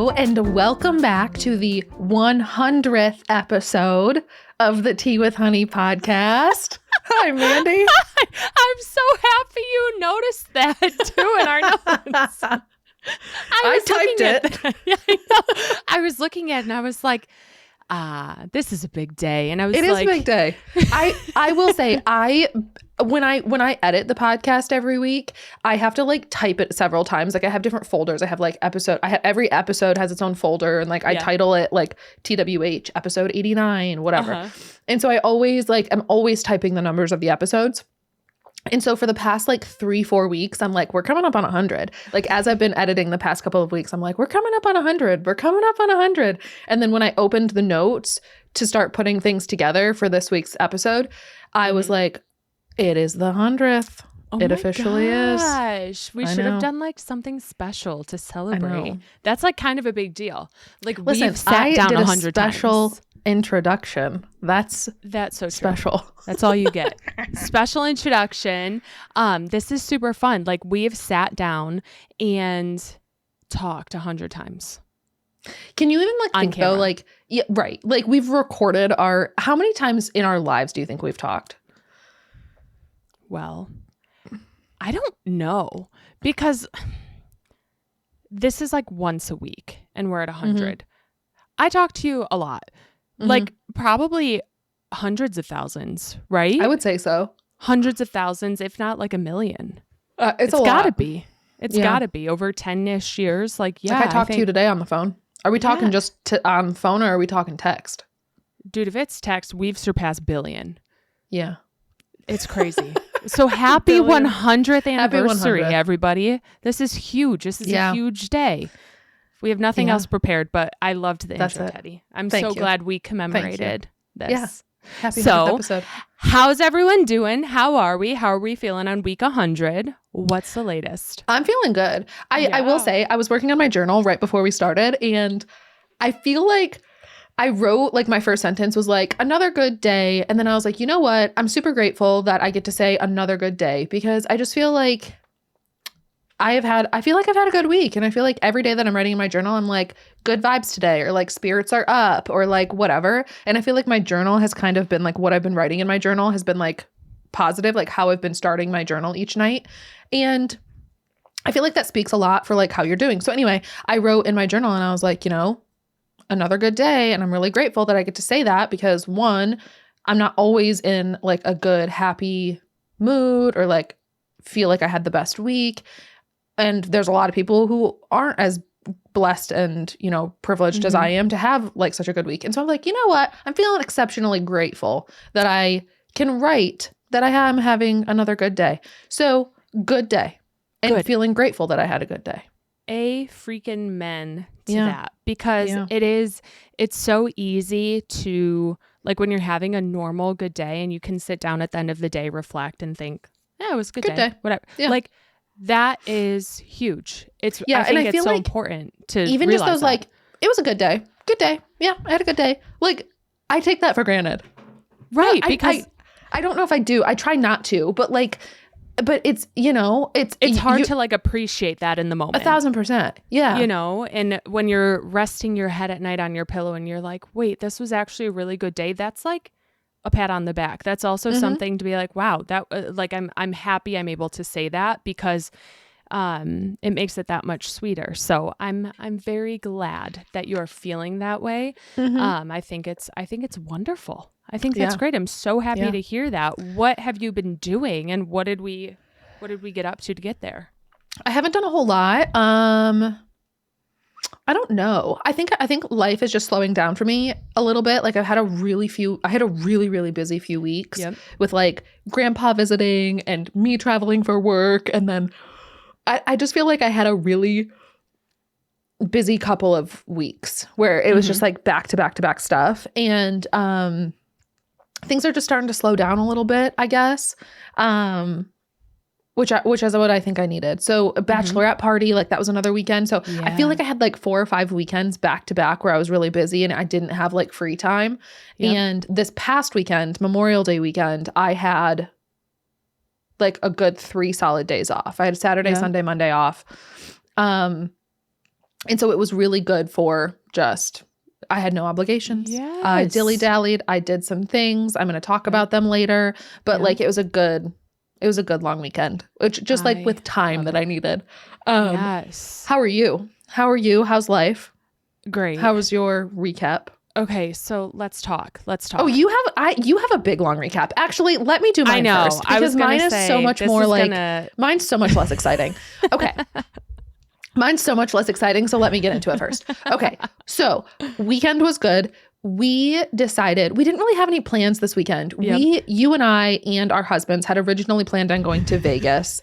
Hello, and welcome back to the 100th episode of the Tea with Honey podcast. Hi, Mandy. Hi. I'm so happy you noticed that too in our notes. I typed it. Yeah, I know. I was looking at it and I was like, this is a big day. And I was It is a big day. I will say when I edit the podcast every week, I have to like type it several times. Like I have different folders. I have like every episode has its own folder, and like I title it like TWH episode 89, whatever. And so I'm always typing the numbers of the episodes. And so for the past like 3-4 weeks, I'm like, we're coming up on 100. Like as I've been editing the past couple of weeks, I'm like, we're coming up on 100. We're coming up on 100. And then when I opened the notes to start putting things together for this week's episode, I was like, it is the 100th. It officially is. We should have done like something special to celebrate. That's like kind of a big deal. Like we've sat down 100 times. Introduction. That's so special. True. That's all you get. Special introduction. This is super fun. Like we have sat down and talked 100 times. Can you even like think though, like, yeah, right. Like we've recorded how many times in our lives do you think we've talked? Well, I don't know, because this is like once a week and we're at 100. I talk to you a lot. Like probably hundreds of thousands, right? I would say so. Hundreds of thousands, if not like a million. It's gotta be. It's gotta be over 10-ish years. Like, yeah. Like I talked to you today on the phone. Are we talking just on phone, or are we talking text? Dude, if it's text, we've surpassed billion. Yeah. It's crazy. So happy 100th anniversary, everybody. This is huge. This is a huge day. We have nothing else prepared, but I loved the intro, Teddy. I'm so glad we commemorated this. Yeah. Happy 100th episode. How's everyone doing? How are we? How are we feeling on week 100? What's the latest? I'm feeling good. I will say I was working on my journal right before we started, and I feel like I wrote like my first sentence was like another good day. And then I was like, you know what? I'm super grateful that I get to say another good day, because I just feel like I've had a good week. And I feel like every day that I'm writing in my journal, I'm like, good vibes today, or like spirits are up, or like whatever. And I feel like my journal has kind of been like what I've been writing in my journal has been like positive, like how I've been starting my journal each night. And I feel like that speaks a lot for like how you're doing. So anyway, I wrote in my journal and I was like, another good day. And I'm really grateful that I get to say that, because one, I'm not always in like a good, happy mood or like feel like I had the best week. And there's a lot of people who aren't as blessed and, privileged as I am to have like such a good week. And so I'm like, you know what? I'm feeling exceptionally grateful that I can write that I am having another good day. So good day. And feeling grateful that I had a good day. A freaking men to that, because it's so easy to, like, when you're having a normal good day and you can sit down at the end of the day, reflect and think, yeah, it was a good day. Whatever. Yeah. Like that is huge. I think it's so important to even just those like, it was a good day. Good day. Yeah, I had a good day. Like I take that for granted. Right. Because I don't know if I do. I try not to, but it's, it's hard to like appreciate that in the moment. 1,000%. Yeah. And when you're resting your head at night on your pillow and you're like, wait, this was actually a really good day. That's like a pat on the back. That's also something to be like, wow, that like, I'm happy I'm able to say that, because it makes it that much sweeter. So I'm very glad that you're feeling that way. I think it's wonderful. I think that's great. I'm so happy to hear that. What have you been doing, and what did we get up to get there? I haven't done a whole lot. I don't know. I think life is just slowing down for me a little bit. Like I had a really, really busy few weeks with like grandpa visiting and me traveling for work. And then I just feel like I had a really busy couple of weeks where it was just like back to back stuff. And things are just starting to slow down a little bit, I guess. Which is what I think I needed. So a bachelorette party, like that was another weekend. So I feel like I had like 4 or 5 weekends back to back where I was really busy and I didn't have like free time. And this past weekend, Memorial Day weekend, I had like a good 3 solid days off. I had Saturday, Sunday, Monday off. And so it was really good for just, I had no obligations. Yes. I dilly-dallied. I did some things. I'm going to talk about them later. But like, it was a good long weekend, which just like with time that I needed. Yes. How are you? How's life? Great. How was your recap? Okay, so let's talk. Oh, you have a big long recap. Actually, let me do mine first, because mine is so much more like mine's so much less exciting. Okay. Mine's so much less exciting, so let me get into it first. Okay. So, weekend was good. We decided we didn't really have any plans this weekend. Yep. You and I and our husbands had originally planned on going to Vegas.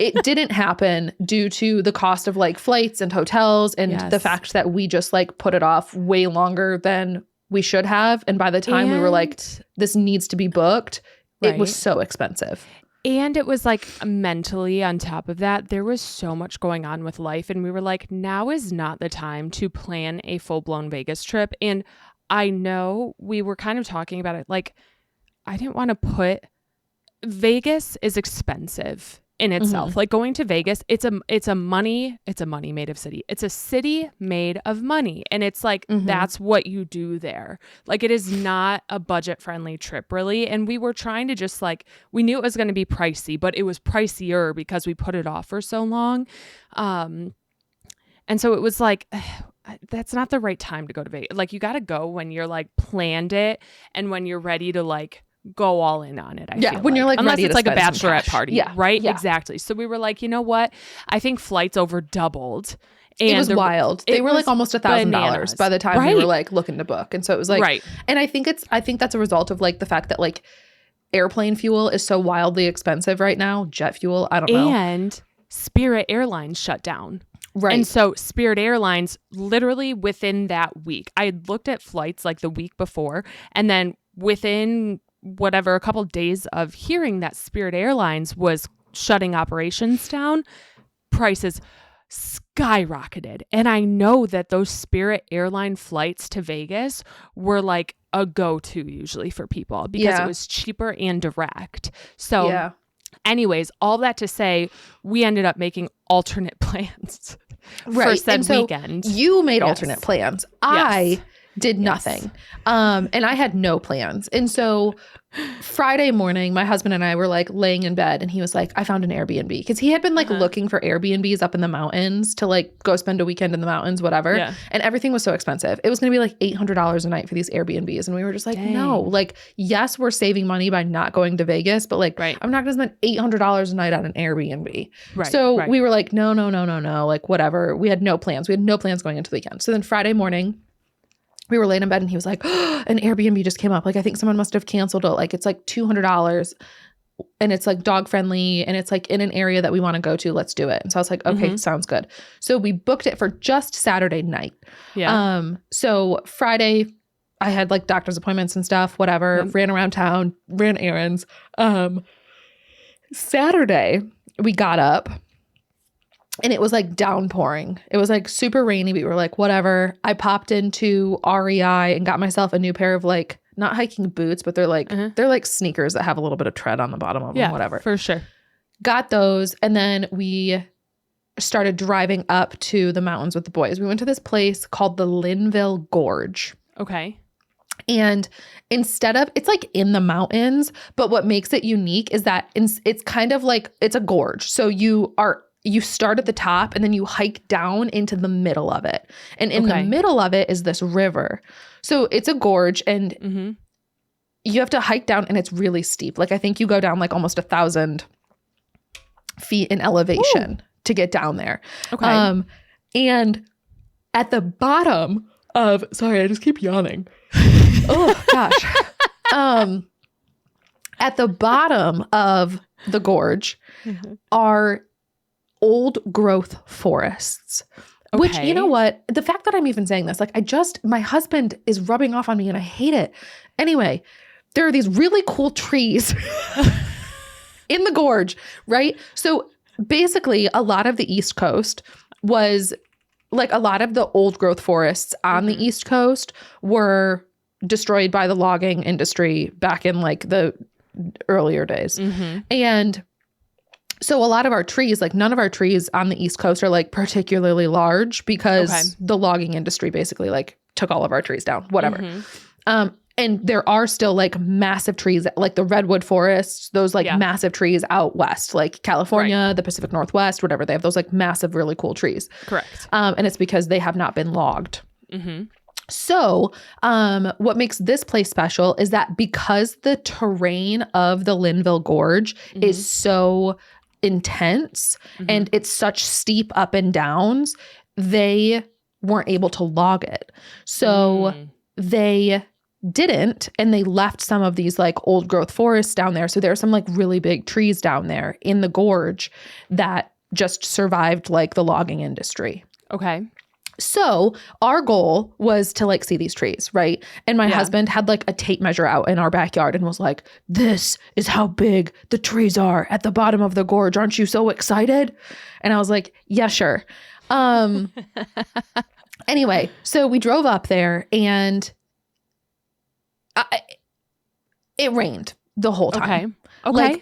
It didn't happen due to the cost of like flights and hotels and the fact that we just like put it off way longer than we should have. And by the time we were like, this needs to be booked, it was so expensive. And it was like mentally on top of that, there was so much going on with life. And we were like, now is not the time to plan a full-blown Vegas trip. And I know we were kind of talking about it. Like, I didn't want to put Vegas is expensive in itself. Mm-hmm. Like going to Vegas, it's a money made of city. It's a city made of money. And it's like, that's what you do there. Like, it is not a budget friendly trip really. And we were trying to just like, we knew it was going to be pricey, but it was pricier because we put it off for so long. And so it was like, that's not the right time to go to Vegas. Like, you got to go when you're like planned it and when you're ready to like go all in on it. I feel when you're like unless ready it's to like a spend some bachelorette cash. party, right? Yeah. Exactly. So we were like, you know what? I think flights over doubled. And it was wild. They were like almost $1,000 by the time we were like looking to book. And so it was like, and I think that's a result of like the fact that like airplane fuel is so wildly expensive right now. Jet fuel, I don't know. And Spirit Airlines shut down. Right. And so Spirit Airlines, literally within that week, I had looked at flights like the week before, and then within whatever, a couple of days of hearing that Spirit Airlines was shutting operations down, prices skyrocketed. And I know that those Spirit Airline flights to Vegas were like a go-to usually for people because it was cheaper and direct. So anyways, all that to say, we ended up making alternate plans for said weekend. You made alternate plans. I did nothing. And I had no plans. And so Friday morning, my husband and I were like laying in bed and he was like, I found an Airbnb, because he had been like looking for Airbnbs up in the mountains to like go spend a weekend in the mountains, whatever. Yeah. And everything was so expensive. It was going to be like $800 a night for these Airbnbs. And we were just like, no, like, yes, we're saving money by not going to Vegas, but like, I'm not going to spend $800 a night on an Airbnb. So we were like, no, like whatever. We had no plans. We had no plans going into the weekend. So then Friday morning, we were laying in bed and he was like, oh, an Airbnb just came up. Like, I think someone must have canceled it. Like, it's like $200 and it's like dog friendly and it's like in an area that we want to go to. Let's do it. And so I was like, okay, sounds good. So we booked it for just Saturday night. Yeah. So Friday I had like doctor's appointments and stuff, whatever, ran around town, ran errands. Saturday we got up. And it was like downpouring. It was like super rainy. We were like, whatever. I popped into REI and got myself a new pair of like, not hiking boots, but they're like sneakers that have a little bit of tread on the bottom of them, whatever. For sure. Got those. And then we started driving up to the mountains with the boys. We went to this place called the Linville Gorge. Okay. And instead of, it's like in the mountains, but what makes it unique is that it's kind of like, it's a gorge. So you start at the top and then you hike down into the middle of it. And in the middle of it is this river. So it's a gorge and you have to hike down and it's really steep. Like, I think you go down like almost 1,000 feet in elevation to get down there. Okay. And at the bottom of, sorry, I just keep yawning. Oh gosh. At the bottom of the gorge are old growth forests, which, you know what, the fact that I'm even saying this, like, my husband is rubbing off on me and I hate it. Anyway, there are these really cool trees in the gorge, right? So basically a lot of the East Coast was like, a lot of the old growth forests on the East Coast were destroyed by the logging industry back in like the earlier days. And So a lot of our trees, like none of our trees on the East Coast are like particularly large because the logging industry basically like took all of our trees down, whatever. And there are still like massive trees, like the redwood forests, those like massive trees out west, like California, the Pacific Northwest, whatever. They have those like massive, really cool trees. Correct. And it's because they have not been logged. So what makes this place special is that because the terrain of the Linville Gorge is so intense and it's such steep up and downs, they weren't able to log it. So they didn't, and they left some of these like old growth forests down there. So there are some like really big trees down there in the gorge that just survived like the logging industry. Okay. So our goal was to like see these trees, right? And my husband had like a tape measure out in our backyard and was like, this is how big the trees are at the bottom of the gorge. Aren't you so excited? And I was like, yeah, sure. Anyway, so we drove up there and it rained the whole time. Okay. Like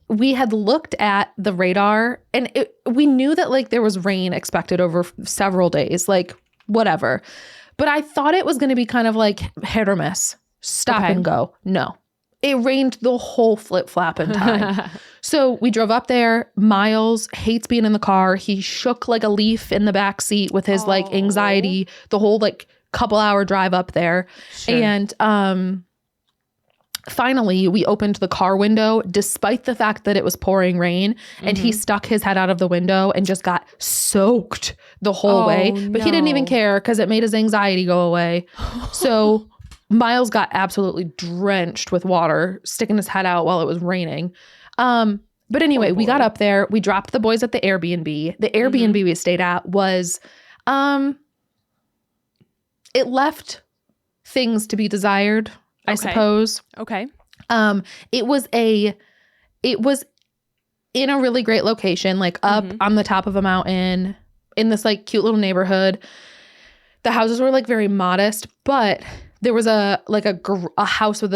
we had looked at the radar and we knew that like there was rain expected over several days, like whatever. But I thought it was going to be kind of like hit or miss, stop and go. No, it rained the whole flip-flapping time. So we drove up there. Miles hates being in the car. He shook like a leaf in the back seat with his like anxiety, the whole like couple-hour drive up there. Sure. And finally, we opened the car window despite the fact that it was pouring rain, and he stuck his head out of the window and just got soaked the whole way. But he didn't even care because it made his anxiety go away. So Miles got absolutely drenched with water, sticking his head out while it was raining. But anyway, we got up there. We dropped the boys at the Airbnb. The Airbnb we stayed at was, it left things to be desired, I suppose. Okay. It was in a really great location, like up on the top of a mountain in this like cute little neighborhood. The houses were like very modest, but there was a house with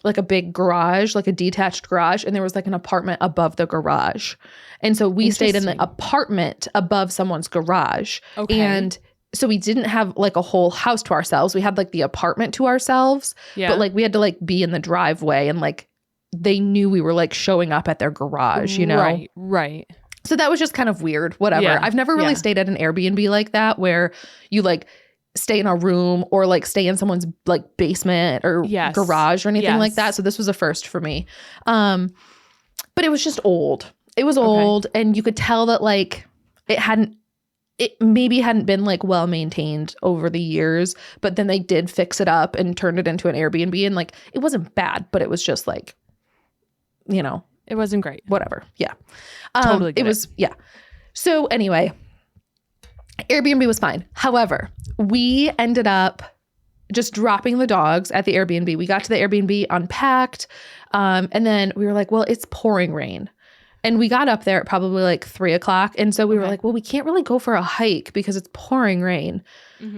like a big garage, like a detached garage, and there was like an apartment above the garage. And so we stayed in the apartment above someone's garage. Okay. And so we didn't have like a whole house to ourselves. We had like the apartment to ourselves, but like we had to like be in the driveway, and like they knew we were like showing up at their garage, you know? Right. So that was just kind of weird, whatever. Yeah. I've never really stayed at an Airbnb like that where you like stay in a room or like stay in someone's like basement or garage or anything like that. So this was a first for me. But it was just old. It was old, and you could tell that like it maybe hadn't been like well maintained over the years, but then they did fix it up and turned it into an Airbnb, and like it wasn't bad, but it was just like, you know, it wasn't great. Whatever. Yeah. Totally get it. Yeah. So anyway, Airbnb was fine. However, we ended up just dropping the dogs at the Airbnb. We got to the Airbnb, unpacked, and then we were like, well, it's pouring rain. And we got up there at probably like 3:00. And so we were like, well, we can't really go for a hike because it's pouring rain.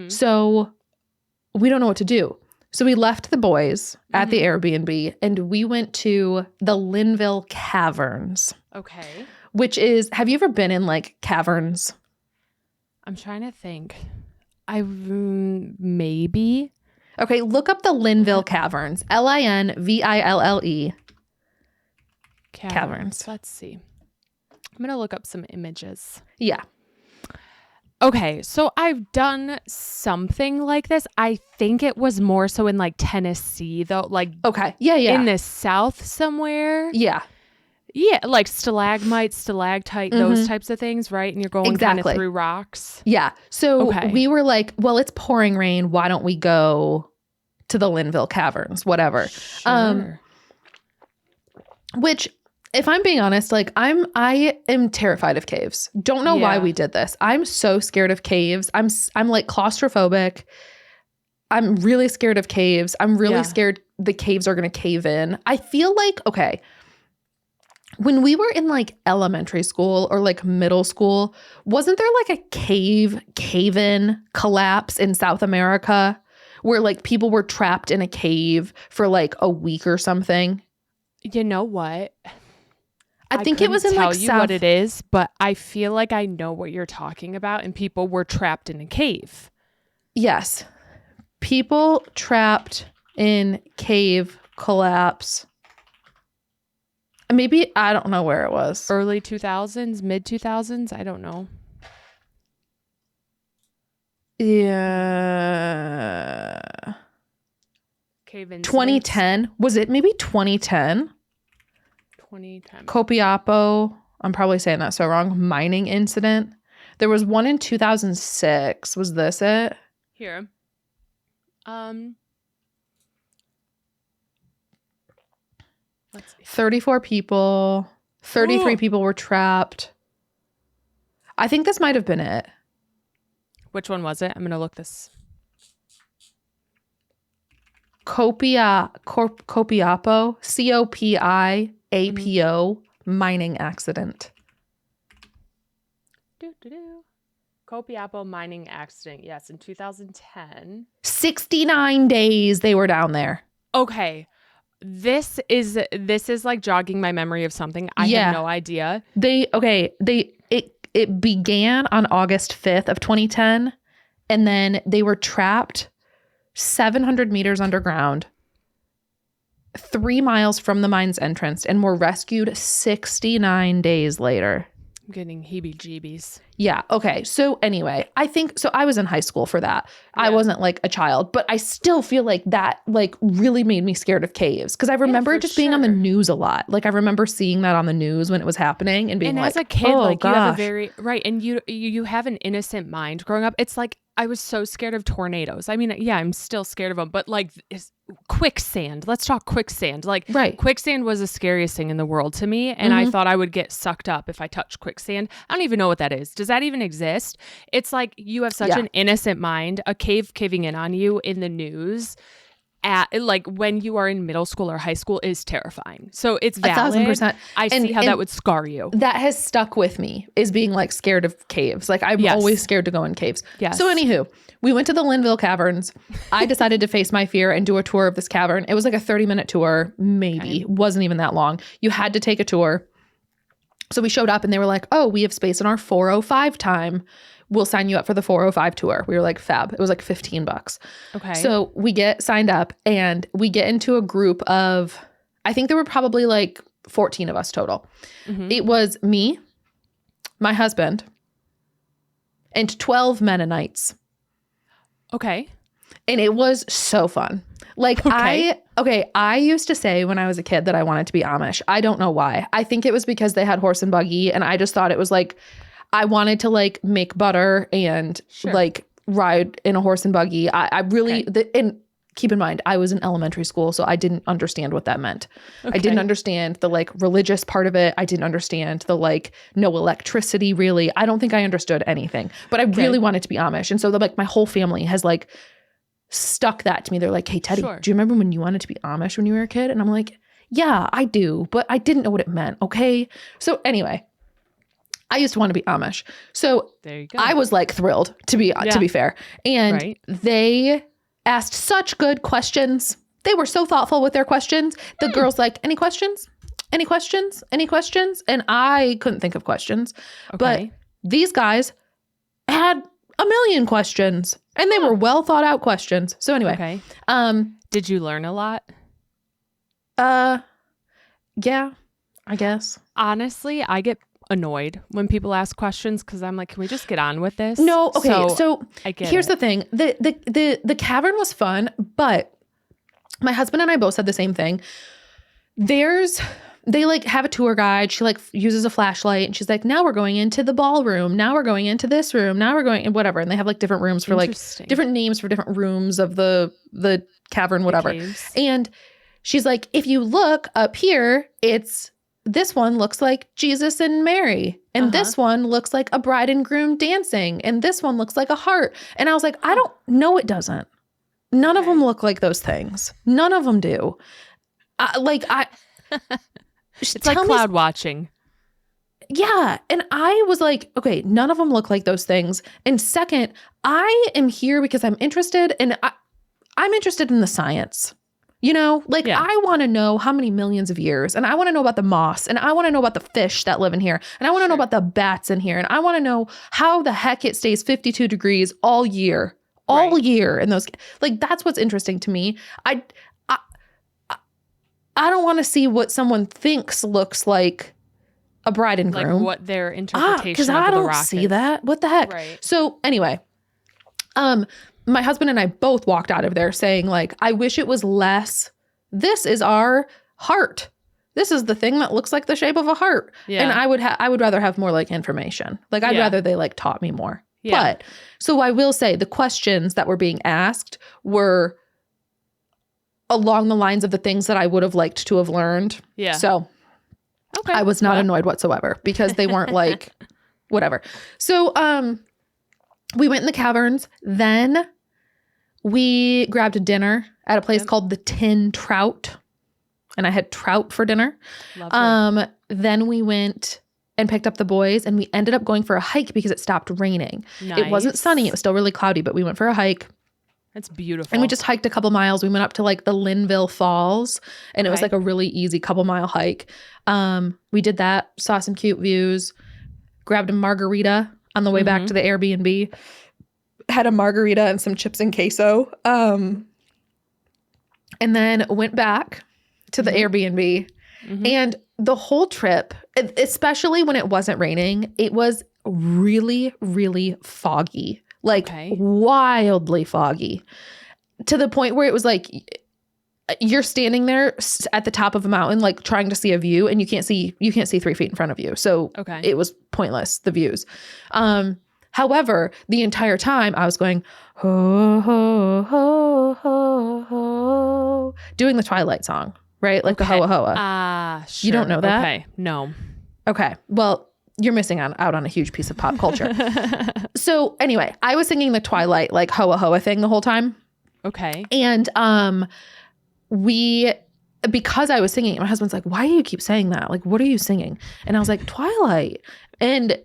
So we don't know what to do. So we left the boys at the Airbnb and we went to the Linville Caverns. Okay. Which is, have you ever been in like caverns? I'm trying to think. Maybe. Okay, look up the Linville Caverns. Linville. Caverns. Let's see. I'm going to look up some images. Yeah. Okay, so I've done something like this. I think it was more so in like Tennessee though, like Yeah. in the South somewhere. Yeah, like stalagmite, stalactite, those types of things, right? And you're going kind of through rocks. Yeah. So we were like, well, it's pouring rain. Why don't we go to the Linville Caverns? Whatever. Sure. Which, if I'm being honest, like I am terrified of caves. Don't know why we did this. I'm so scared of caves. I'm like claustrophobic. I'm really scared of caves. I'm really scared the caves are going to cave in. I feel like, when we were in like elementary school or like middle school, wasn't there like a cave-in collapse in South America where like people were trapped in a cave for like a week or something? You know what? I think it was in tell like you what it is, but I feel like I know what you're talking about, and people were trapped in a cave. Yes. People trapped in cave collapse. Maybe, I don't know where it was. Early 2000s, mid 2000s, I don't know. Yeah. Cave incidents. 2010. Was it maybe 2010? 2010. Copiapo, I'm probably saying that so wrong, mining incident. There was one in 2006. Was this it? Here. Let's see. 34 people. 33 people were trapped. I think this might have been it. Which one was it? I'm going to look this. Copiapo, COPIAPO, mining accident. Copiapo mining accident. Yes, in 2010. 69 days they were down there. Okay. This is like jogging my memory of something. I have no idea. It began on August 5th of 2010, and then they were trapped 700 meters underground, 3 miles from the mine's entrance, and were rescued 69 days later. I'm getting heebie-jeebies. Yeah. Okay. So anyway, I was in high school for that. Yeah. I wasn't like a child, but I still feel like that like really made me scared of caves. Cause I remember it just being on the news a lot. Like I remember seeing that on the news when it was happening and being like, as a kid, oh, like gosh. you have a very, right. And you have an innocent mind growing up. It's like, I was so scared of tornadoes. I mean, yeah, I'm still scared of them, but like quicksand. Let's talk quicksand. Like quicksand was the scariest thing in the world to me. And I thought I would get sucked up if I touched quicksand. I don't even know what that is. Does that even exist? It's like you have such an innocent mind, a cave caving in on you in the news at like when you are in middle school or high school is terrifying. So it's valid. 1,000%. I see how that would scar you. That has stuck with me is being like scared of caves. Like I'm always scared to go in caves. Yes. So anywho, we went to the Linville Caverns. I decided to face my fear and do a tour of this cavern. It was like a 30-minute tour, maybe. It wasn't even that long. You had to take a tour. So we showed up and they were like, oh, we have space in our 4:05 time. We'll sign you up for the 4:05 tour. We were like, fab. It was like $15. Okay. So we get signed up and we get into a group of, I think there were probably like 14 of us total. Mm-hmm. It was me, my husband, and 12 Mennonites. Okay. And it was so fun. Like I used to say when I was a kid that I wanted to be Amish. I don't know why. I think it was because they had horse and buggy and I just thought it was like, I wanted to like make butter and like ride in a horse and buggy. I really, and keep in mind, I was in elementary school, so I didn't understand what that meant. Okay. I didn't understand the like religious part of it. I didn't understand the like no electricity really. I don't think I understood anything, but I really wanted to be Amish. And so like my whole family has like stuck that to me. They're like, hey, Teddy, do you remember when you wanted to be Amish when you were a kid? And I'm like, yeah, I do, but I didn't know what it meant. Okay. So anyway, I used to want to be Amish. So there you go. I was like thrilled to be fair. And they asked such good questions. They were so thoughtful with their questions. The girl's like, any questions? Any questions? Any questions? And I couldn't think of questions. Okay. But these guys had a million questions and they were well thought out questions. So anyway. Did you learn a lot? Yeah, I guess. Honestly, I get annoyed when people ask questions because I'm like, can we just get on with this? No, okay. So here's the thing. The cavern was fun, but my husband and I both said the same thing. They like have a tour guide. She like uses a flashlight and she's like, now we're going into the ballroom. Now we're going into this room. Now we're going whatever. And they have like different rooms for like different names for different rooms of the cavern, whatever. And she's like, if you look up here, this one looks like Jesus and Mary. And this one looks like a bride and groom dancing. And this one looks like a heart. And I was like, I don't know. It doesn't. None of them look like those things. None of them do. It's like cloud watching. Yeah. And I was like, okay, none of them look like those things. And second, I am here because I'm interested and I'm interested in the science. You know, like Yeah. I want to know how many millions of years, and I want to know about the moss, and I want to know about the fish that live in here, and I want to know about the bats in here, and I want to know how the heck it stays 52 degrees all year, and those, like, that's what's interesting to me. I don't want to see what someone thinks looks like a bride and groom. Like what their interpretation because of I the don't rock see is. that. What the heck? Right. So anyway, my husband and I both walked out of there saying, like, I wish it was less. This is our heart. This is the thing that looks like the shape of a heart. Yeah. And I would rather have more like information. Like I'd rather they like taught me more. Yeah. But so I will say the questions that were being asked were along the lines of the things that I would have liked to have learned. Yeah. So okay. I was not annoyed whatsoever because they weren't like whatever. So we went in the caverns. Then we grabbed a dinner at a place called the Tin Trout. And I had trout for dinner. Lovely. Then we went and picked up the boys, and we ended up going for a hike because it stopped raining. Nice. It wasn't sunny. It was still really cloudy, but we went for a hike. That's beautiful. And we just hiked a couple miles. We went up to like the Linville Falls, and it was like a really easy couple mile hike. We did that, saw some cute views, grabbed a margarita on the way back to the Airbnb, had a margarita and some chips and queso, and then went back to the Airbnb. And the whole trip, especially when it wasn't raining, it was really, really foggy. Like wildly foggy, to the point where it was like you're standing there at the top of a mountain, like trying to see a view, and you can't see 3 feet in front of you. So it was pointless, the views. However, the entire time I was going, ho, ho, ho, ho, ho, doing the Twilight song, right? Like the Hoa Hoa. Sure. You don't know that? Okay. No. Okay. Well, you're missing out on a huge piece of pop culture. So anyway, I was singing the Twilight like Hoa Hoa thing the whole time. Okay. And because I was singing it, my husband's like, why do you keep saying that? Like, what are you singing? And I was like, Twilight. And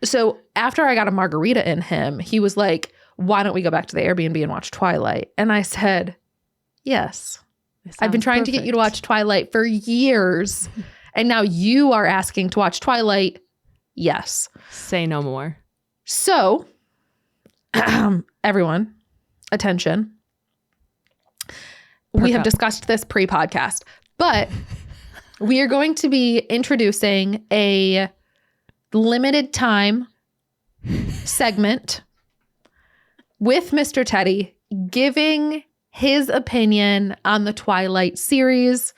so after I got a margarita in him, he was like, why don't we go back to the Airbnb and watch Twilight? And I said, yes. I've been trying to get you to watch Twilight for years. And now you are asking to watch Twilight. Yes. Say no more. So, everyone, attention. We have discussed this pre-podcast, but we are going to be introducing a limited time segment with Mr. Teddy giving his opinion on the Twilight series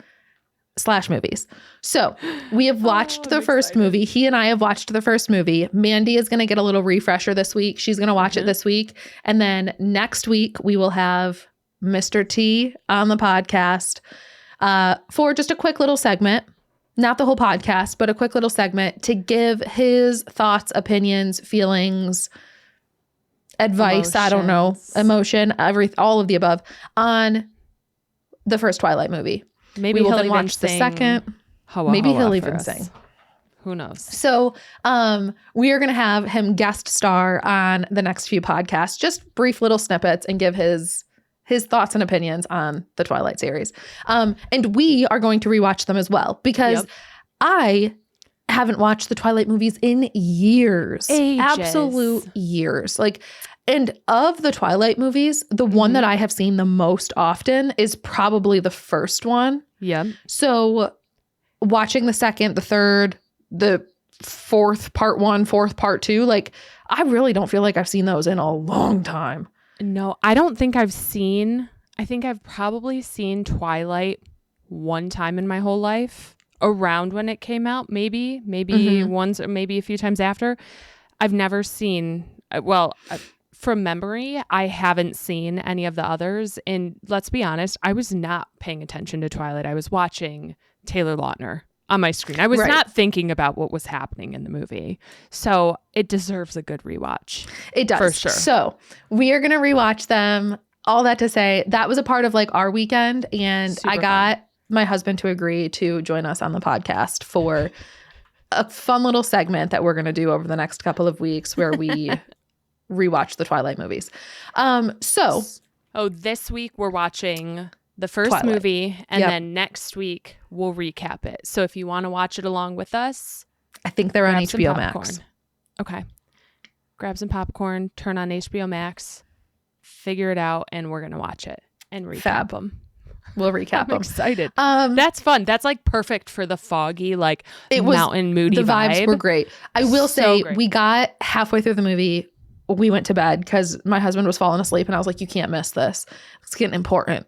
/ movies. So we have watched the first movie. He and I have watched the first movie. Mandi is going to get a little refresher this week. She's going to watch it this week. And then next week we will have Mr. T on the podcast for just a quick little segment, not the whole podcast, but a quick little segment to give his thoughts, opinions, feelings, advice, I don't know, emotion, all of the above on the first Twilight movie. Maybe we will he'll then watch the second. Maybe he'll even sing. Who knows? So we are going to have him guest star on the next few podcasts, just brief little snippets, and give his thoughts and opinions on the Twilight series. And we are going to rewatch them as well because I haven't watched the Twilight movies in years. Ages. Absolute years. Like, and of the Twilight movies, the one that I have seen the most often is probably the first one. Yeah. So watching the second, the third, the fourth part 1, fourth part 2, like I really don't feel like I've seen those in a long time. No, I don't think I think I've probably seen Twilight one time in my whole life, around when it came out, maybe once or maybe a few times after. I've never seen, from memory, I haven't seen any of the others. And let's be honest, I was not paying attention to Twilight. I was watching Taylor Lautner on my screen. I was not thinking about what was happening in the movie. So it deserves a good rewatch. It does. For sure. So we are going to rewatch them. All that to say, that was a part of like our weekend. And I got my husband to agree to join us on the podcast for a fun little segment that we're going to do over the next couple of weeks where we rewatch the Twilight movies. This week we're watching the first Twilight. movie, and then next week we'll recap it. So if you want to watch it along with us, I think they're on grab some HBO popcorn. Max. Okay. Grab some popcorn, turn on HBO Max, figure it out, and we're going to watch it and recap them. We'll recap them. I'm excited. That's fun. That's like perfect for the foggy, like mountain moody the vibes were great. I will say great. we got halfway through the movie. We went to bed because my husband was falling asleep and I was like, you can't miss this. It's getting important.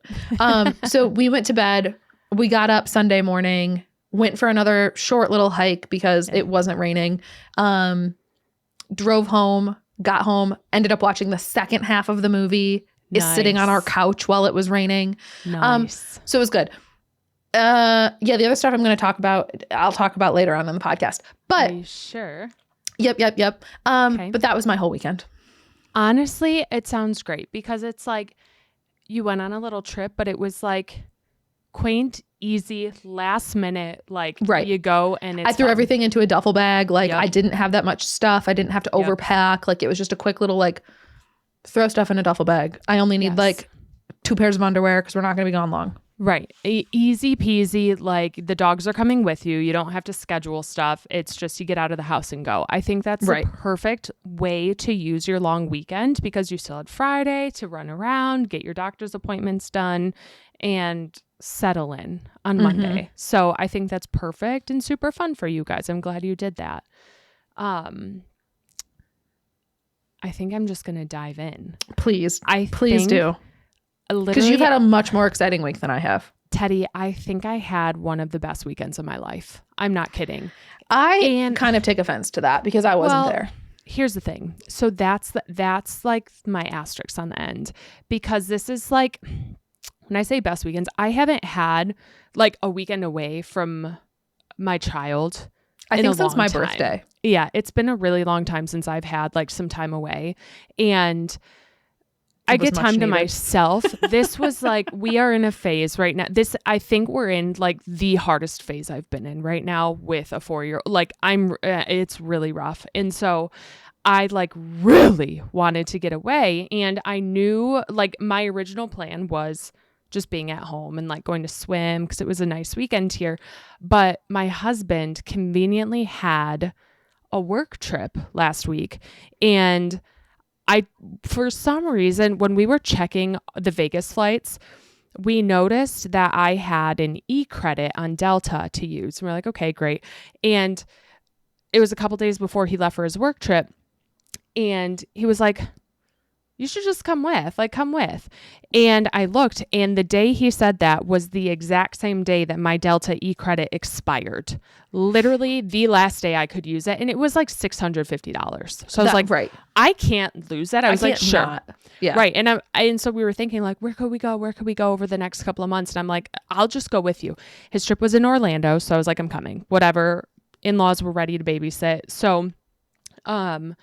So we went to bed. We got up Sunday morning, went for another short little hike because it wasn't raining. Drove home, got home, ended up watching the second half of the movie. Is sitting on our couch while it was raining. Nice. So it was good. The other stuff I'm going to talk about, I'll talk about later on in the podcast. But are you sure? Yep. But that was my whole weekend. Honestly, it sounds great because it's like you went on a little trip, but it was like quaint, easy, last minute. Like you go and it's I threw fun. everything into a duffel bag. Like I didn't have that much stuff. I didn't have to overpack. Like it was just a quick little like throw stuff in a duffel bag. I only need like 2 pairs of underwear because we're not going to be gone long. Right. Easy peasy. Like the dogs are coming with you. You don't have to schedule stuff. It's just you get out of the house and go. I think that's the perfect way to use your long weekend because you still had Friday to run around, get your doctor's appointments done, and settle in on Monday. So I think that's perfect and super fun for you guys. I'm glad you did that. I think I'm just going to dive in. Please do. Because you've had a much more exciting week than I have. Teddy, I think I had one of the best weekends of my life. I'm not kidding. I kind of take offense to that because I wasn't there. Here's the thing. So that's like my asterisk on the end because this is like, when I say best weekends, I haven't had like a weekend away from my child. I think since my birthday. Yeah, it's been a really long time since I've had like some time away. And I get time to myself. This was like, we are in a phase right now. I think we're in like the hardest phase I've been in right now with a 4-year-old. Like it's really rough. And so I like really wanted to get away. And I knew like my original plan was just being at home and like going to swim because it was a nice weekend here. But my husband conveniently had a work trip last week. And for some reason, when we were checking the Vegas flights, we noticed that I had an e-credit on Delta to use. And we're like, okay, great. And it was a couple days before he left for his work trip. And he was like, you should just come with. And I looked, and the day he said that was the exact same day that my Delta e-credit expired. Literally the last day I could use it. And it was like $650. So I was like, right, I can't lose that. I was like, sure. Not. Yeah. Right. And so we were thinking like, where could we go over the next couple of months? And I'm like, I'll just go with you. His trip was in Orlando. So I was like, I'm coming, whatever. In-laws were ready to babysit. So, I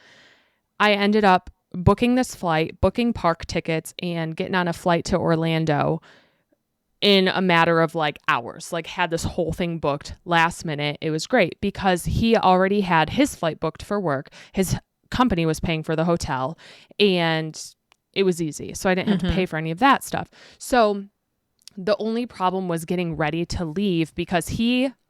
ended up booking this flight, booking park tickets, and getting on a flight to Orlando in a matter of like hours. Like had this whole thing booked last minute. It was great because he already had his flight booked for work. His company was paying for the hotel and it was easy. So I didn't have to pay for any of that stuff. So the only problem was getting ready to leave because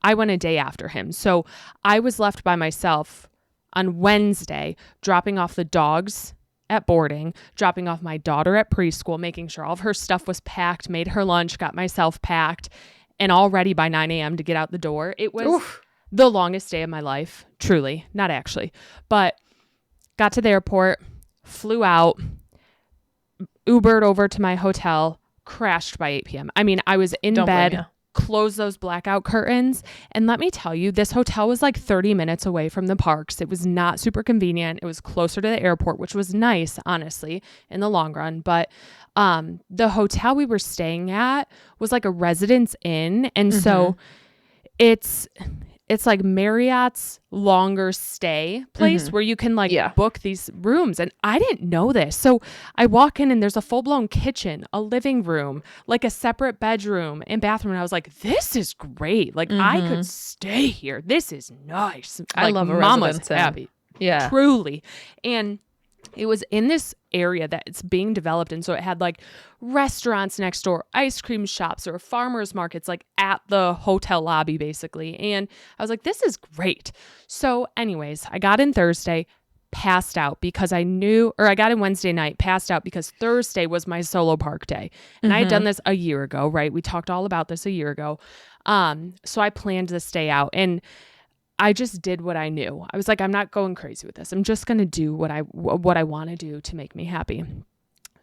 I went a day after him. So I was left by myself on Wednesday, dropping off the dogs at boarding, dropping off my daughter at preschool, making sure all of her stuff was packed, made her lunch, got myself packed, and all ready by 9 a.m. to get out the door. It was the longest day of my life, truly. Not actually. But got to the airport, flew out, Ubered over to my hotel, crashed by 8 p.m. I mean, I was in bed, closed those blackout curtains. And let me tell you, this hotel was like 30 minutes away from the parks. It was not super convenient. It was closer to the airport, which was nice, honestly, in the long run. But the hotel we were staying at was like a Residence Inn. And so it's like Marriott's longer stay place where you can like book these rooms. And I didn't know this. So I walk in and there's a full-blown kitchen, a living room, like a separate bedroom and bathroom. And I was like, this is great. Like I could stay here. This is nice. I like, love a Mama's Residence happy. Yeah. Truly. And it was in this area that it's being developed. And so it had like restaurants next door, ice cream shops, or farmers markets, like at the hotel lobby, basically. And I was like, this is great. So anyways, I got in Thursday, passed out because I got in Wednesday night, passed out because Thursday was my solo park day. And I had done this a year ago, right? We talked all about this a year ago. So I planned to stay out, and I just did what I knew. I was like, I'm not going crazy with this. I'm just going to do what I want to do to make me happy.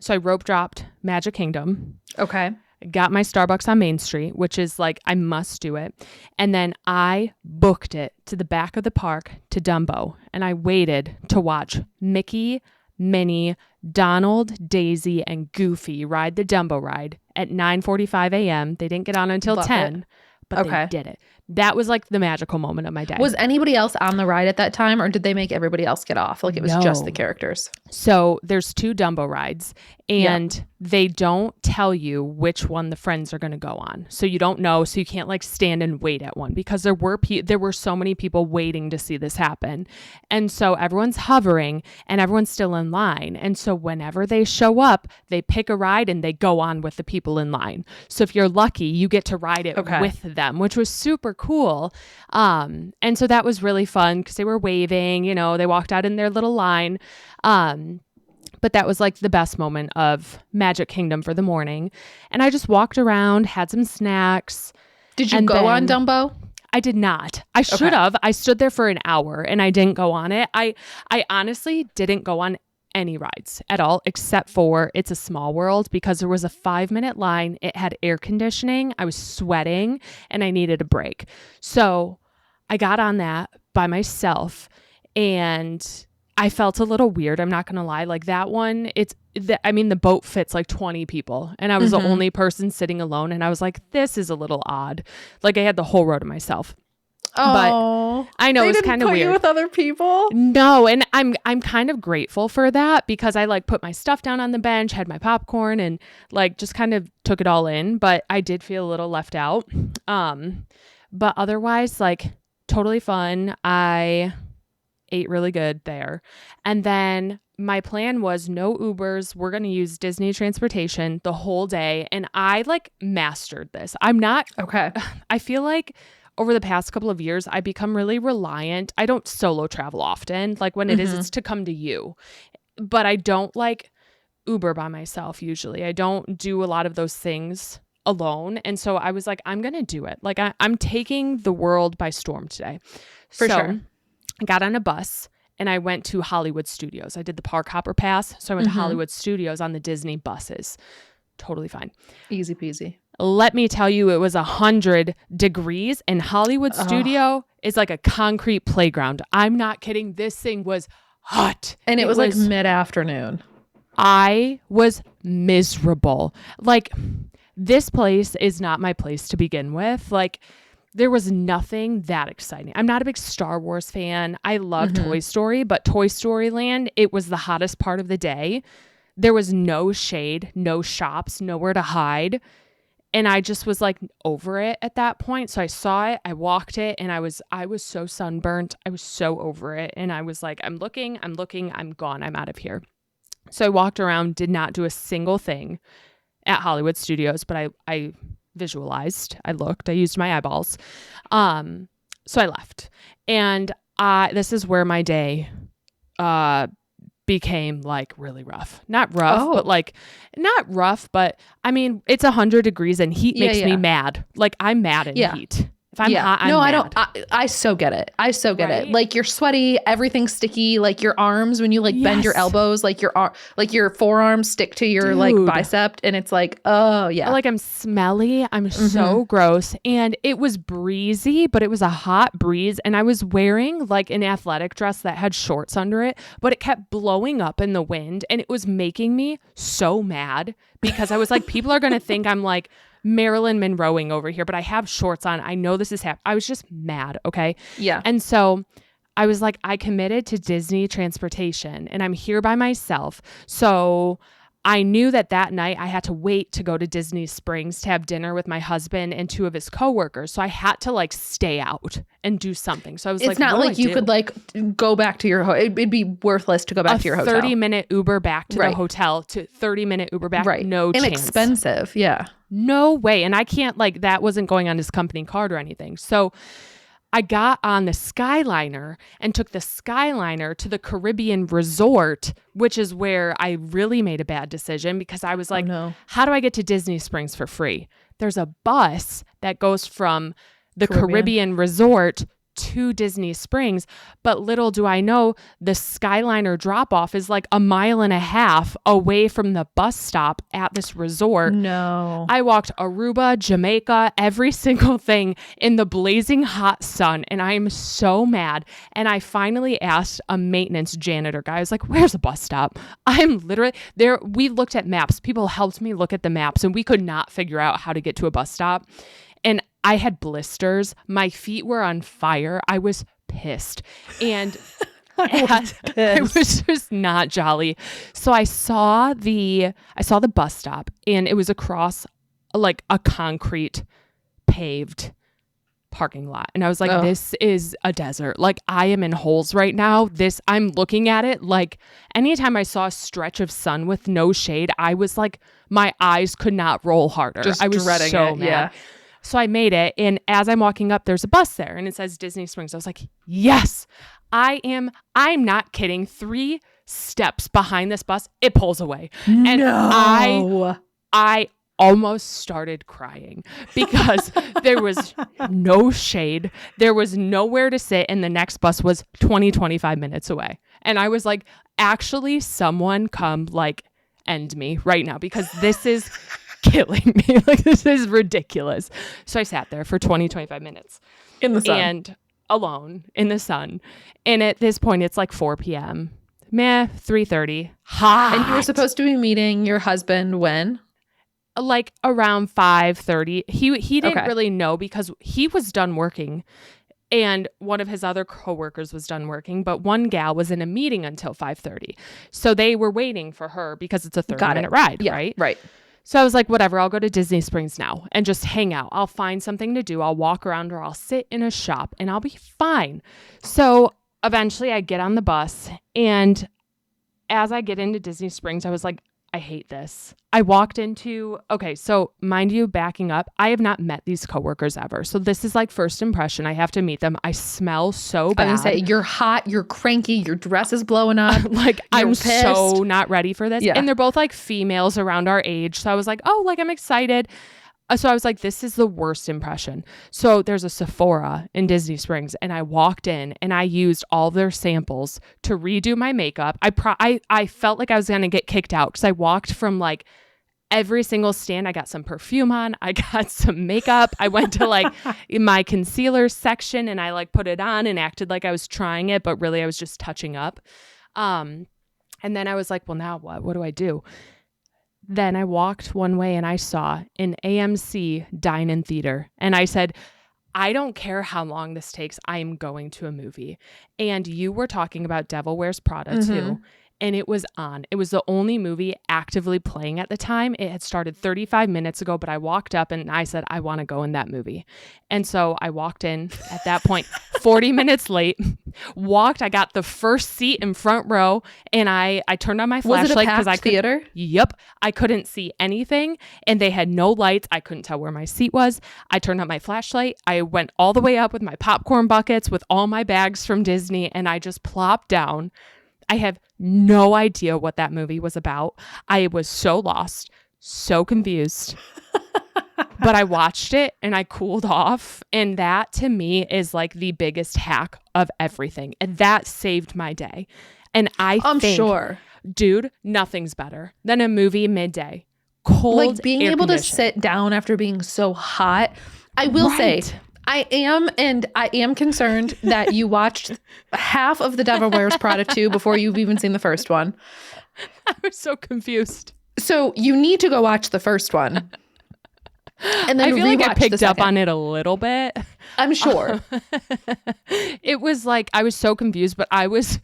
So I rope dropped Magic Kingdom. Okay. Got my Starbucks on Main Street, which is like, I must do it. And then I booked it to the back of the park to Dumbo. And I waited to watch Mickey, Minnie, Donald, Daisy, and Goofy ride the Dumbo ride at 9:45 a.m. They didn't get on until 10, but they did it. That was like the magical moment of my day. Was anybody else on the ride at that time, or did they make everybody else get off? Like it was just the characters? So there's 2 Dumbo rides, and they don't tell you which one the friends are going to go on. So you don't know. So you can't like stand and wait at one, because there were so many people waiting to see this happen. And so everyone's hovering and everyone's still in line. And so whenever they show up, they pick a ride and they go on with the people in line. So if you're lucky, you get to ride it with them, which was super cool. And so that was really fun because they were waving, you know, they walked out in their little line. But that was like the best moment of Magic Kingdom for the morning. And I just walked around, had some snacks. Did you go on Dumbo? I did not. I should have. I stood there for an hour and I didn't go on it. I honestly didn't go on any rides at all, except for It's a Small World, because there was a 5-minute line. It had air conditioning. I was sweating and I needed a break. So I got on that by myself and I felt a little weird. I'm not going to lie. Like that one, the boat fits like 20 people and I was the only person sitting alone. And I was like, this is a little odd. Like I had the whole row to myself. Oh, but I know it's kind of weird. You with other people? No, and I'm kind of grateful for that because I like put my stuff down on the bench, had my popcorn, and like just kind of took it all in. But I did feel a little left out. But otherwise, like totally fun. I ate really good there, and then my plan was no Ubers. We're going to use Disney transportation the whole day, and I like mastered this. I'm not okay. I feel like over the past couple of years, I become really reliant. I don't solo travel often. Like when it is, it's to come to you. But I don't like Uber by myself usually. I don't do a lot of those things alone. And so I was like, I'm going to do it. Like I'm taking the world by storm today. For sure. I got on a bus and I went to Hollywood Studios. I did the Park Hopper Pass. So I went to Hollywood Studios on the Disney buses. Totally fine. Easy peasy. Let me tell you, it was 100 degrees and Hollywood Studio is like a concrete playground. I'm not kidding. This thing was hot. And it was like mid-afternoon. I was miserable. Like this place is not my place to begin with. Like there was nothing that exciting. I'm not a big Star Wars fan. I love Toy Story, but Toy Story Land, it was the hottest part of the day. There was no shade, no shops, nowhere to hide. And I just was like over it at that point. So I saw it, I walked it, and I was so sunburnt. I was so over it. And I was like, I'm looking, I'm gone. I'm out of here. So I walked around, did not do a single thing at Hollywood Studios, but I visualized, I looked, I used my eyeballs. So I left. And this is where my day became like really rough. Not rough, but like not rough, but I mean, it's 100 degrees and heat makes me mad. Like I'm mad at heat. If I'm hot, I'm mad. I so get it. I so get it. Like you're sweaty, everything's sticky. Like your arms, when you like bend your elbows, like your forearms stick to your like bicep, and it's like, oh yeah. Like I'm smelly. I'm so gross. And it was breezy, but it was a hot breeze. And I was wearing like an athletic dress that had shorts under it, but it kept blowing up in the wind, and it was making me so mad because I was like, people are gonna think I'm like Marilyn Monroeing over here, but I have shorts on. I know this is happening. I was just mad. Okay. Yeah. And so I was like, I committed to Disney transportation and I'm here by myself. So I knew that night I had to wait to go to Disney Springs to have dinner with my husband and 2 of his coworkers. So I had to like stay out and do something. So I was it's like, not what like do I you do? could like go back to your it'd be worthless to go back to your hotel. 30-minute Uber back to Right. the hotel to 30-minute Uber back. Right. No chance. Inexpensive. Yeah. No way. And I can't like, that wasn't going on his company card or anything. So I got on the Skyliner and took the Skyliner to the Caribbean Resort, which is where I really made a bad decision because I was like, how do I get to Disney Springs for free? There's a bus that goes from the Caribbean Resort to Disney Springs, but little do I know the Skyliner drop-off is like 1.5 miles away from the bus stop at this resort. No. I walked Aruba, Jamaica, every single thing in the blazing hot sun, and I am so mad. And I finally asked a maintenance janitor guy, I was like, where's the bus stop? I'm literally there. We looked at maps. People helped me look at the maps, and we could not figure out how to get to a bus stop. And I had blisters. My feet were on fire. I was pissed. And I was just not jolly. So I saw the bus stop, and it was across like a concrete paved parking lot. And I was like, this is a desert. Like I am in holes right now. I'm looking at it. Like anytime I saw a stretch of sun with no shade, I was like, my eyes could not roll harder. I was dreading so it. mad. Yeah. So I made it. And as I'm walking up, there's a bus there and it says Disney Springs. I was like, yes, I'm not kidding. 3 steps behind this bus, it pulls away. And I almost started crying because there was no shade. There was nowhere to sit. And the next bus was 25 minutes away. And I was like, actually, someone come like end me right now because this is killing me. Like this is ridiculous. So I sat there for 25 minutes in the sun and alone in the sun. And at this point it's like 4 p.m. 3:30. Hot. And you were supposed to be meeting your husband when? Like around 5:30. He didn't really know because he was done working and one of his other coworkers was done working, but one gal was in a meeting until 5:30. So they were waiting for her because it's a 30-minute ride, right? Right. So I was like, whatever, I'll go to Disney Springs now and just hang out. I'll find something to do. I'll walk around or I'll sit in a shop and I'll be fine. So eventually I get on the bus, and as I get into Disney Springs, I was like, I hate this. I walked into, so mind you, backing up, I have not met these coworkers ever. So this is like first impression. I have to meet them. I smell so bad. I was gonna say, you're hot, you're cranky, your dress is blowing up. Like I'm pissed. so not ready for this. Yeah. And they're both like females around our age. So I was like, I'm excited. So I was like, this is the worst impression. So there's a Sephora in Disney Springs, and I walked in and I used all their samples to redo my makeup. I felt like I was going to get kicked out because I walked from like every single stand. I got some perfume on. I got some makeup. I went to like my concealer section and I like put it on and acted like I was trying it, but really I was just touching up. And then I was like, well, now what? What do I do? Then I walked one way and I saw an AMC dine-in theater. And I said, I don't care how long this takes. I am going to a movie. And you were talking about Devil Wears Prada too. And it was on. It was the only movie actively playing at the time. It had started 35 minutes ago, but I walked up and I said, I want to go in that movie. And so I walked in at that point, 40 minutes late, I got the first seat in front row, and I turned on my flashlight because I could, theater? Yep. I couldn't see anything and they had no lights. I couldn't tell where my seat was. I turned on my flashlight. I went all the way up with my popcorn buckets with all my bags from Disney, and I just plopped down. I have no idea what that movie was about. I was so lost, so confused. But I watched it and I cooled off. And that to me is like the biggest hack of everything. And that saved my day. And I'm sure, dude, nothing's better than a movie midday. Cold, like being able to sit down after being so hot. I will say, I am concerned that you watched half of The Devil Wears Prada 2 before you've even seen the first one. I was so confused. So you need to go watch the first one. And then I feel like I picked up on it a little bit. I'm sure. It was like, I was so confused, but I was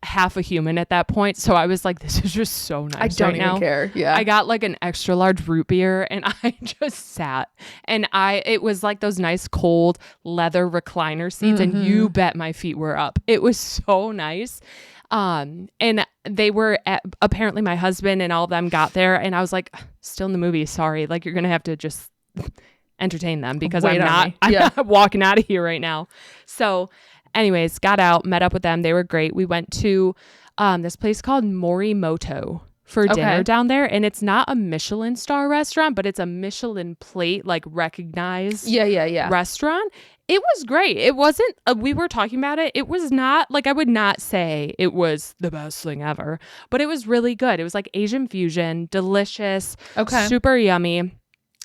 half a human at that point. So I was like, this is just so nice. I don't even now. care. Yeah. I got like an extra large root beer and I just sat and it was like those nice cold leather recliner seats and you bet my feet were up. It was so nice. And they were apparently my husband and all of them got there and I was like, still in the movie. Sorry. Like you're going to have to just entertain them because I'm not walking out of here right now. So anyways, got out, met up with them. They were great. We went to this place called Morimoto for dinner down there. And it's not a Michelin star restaurant, but it's a Michelin plate, like recognized restaurant. It was great. It wasn't, we were talking about it. It was not like, I would not say it was the best thing ever, but it was really good. It was like Asian fusion, delicious, super yummy.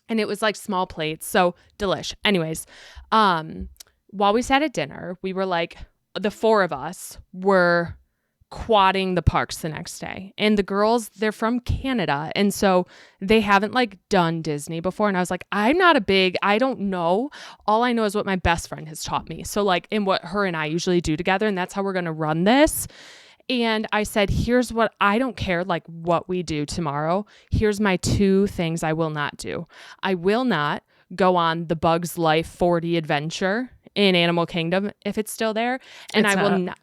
And it was like small plates. So delish. Anyways, while we sat at dinner, we were like, the four of us were quadding the parks the next day. And the girls, they're from Canada. And so they haven't like done Disney before. And I was like, I don't know. All I know is what my best friend has taught me. So like in what her and I usually do together. And that's how we're going to run this. And I said, here's what, I don't care like what we do tomorrow. Here's my 2 things I will not do. I will not go on the Bugs Life 4D adventure in Animal Kingdom if it's still there. And I will not.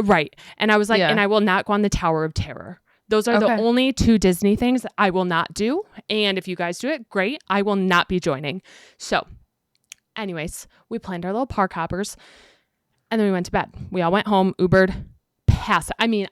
Right. And I was like, and I will not go on the Tower of Terror. Those are the only 2 Disney things I will not do. And if you guys do it, great. I will not be joining. So anyways, we planned our little park hoppers and then we went to bed. We all went home, Ubered,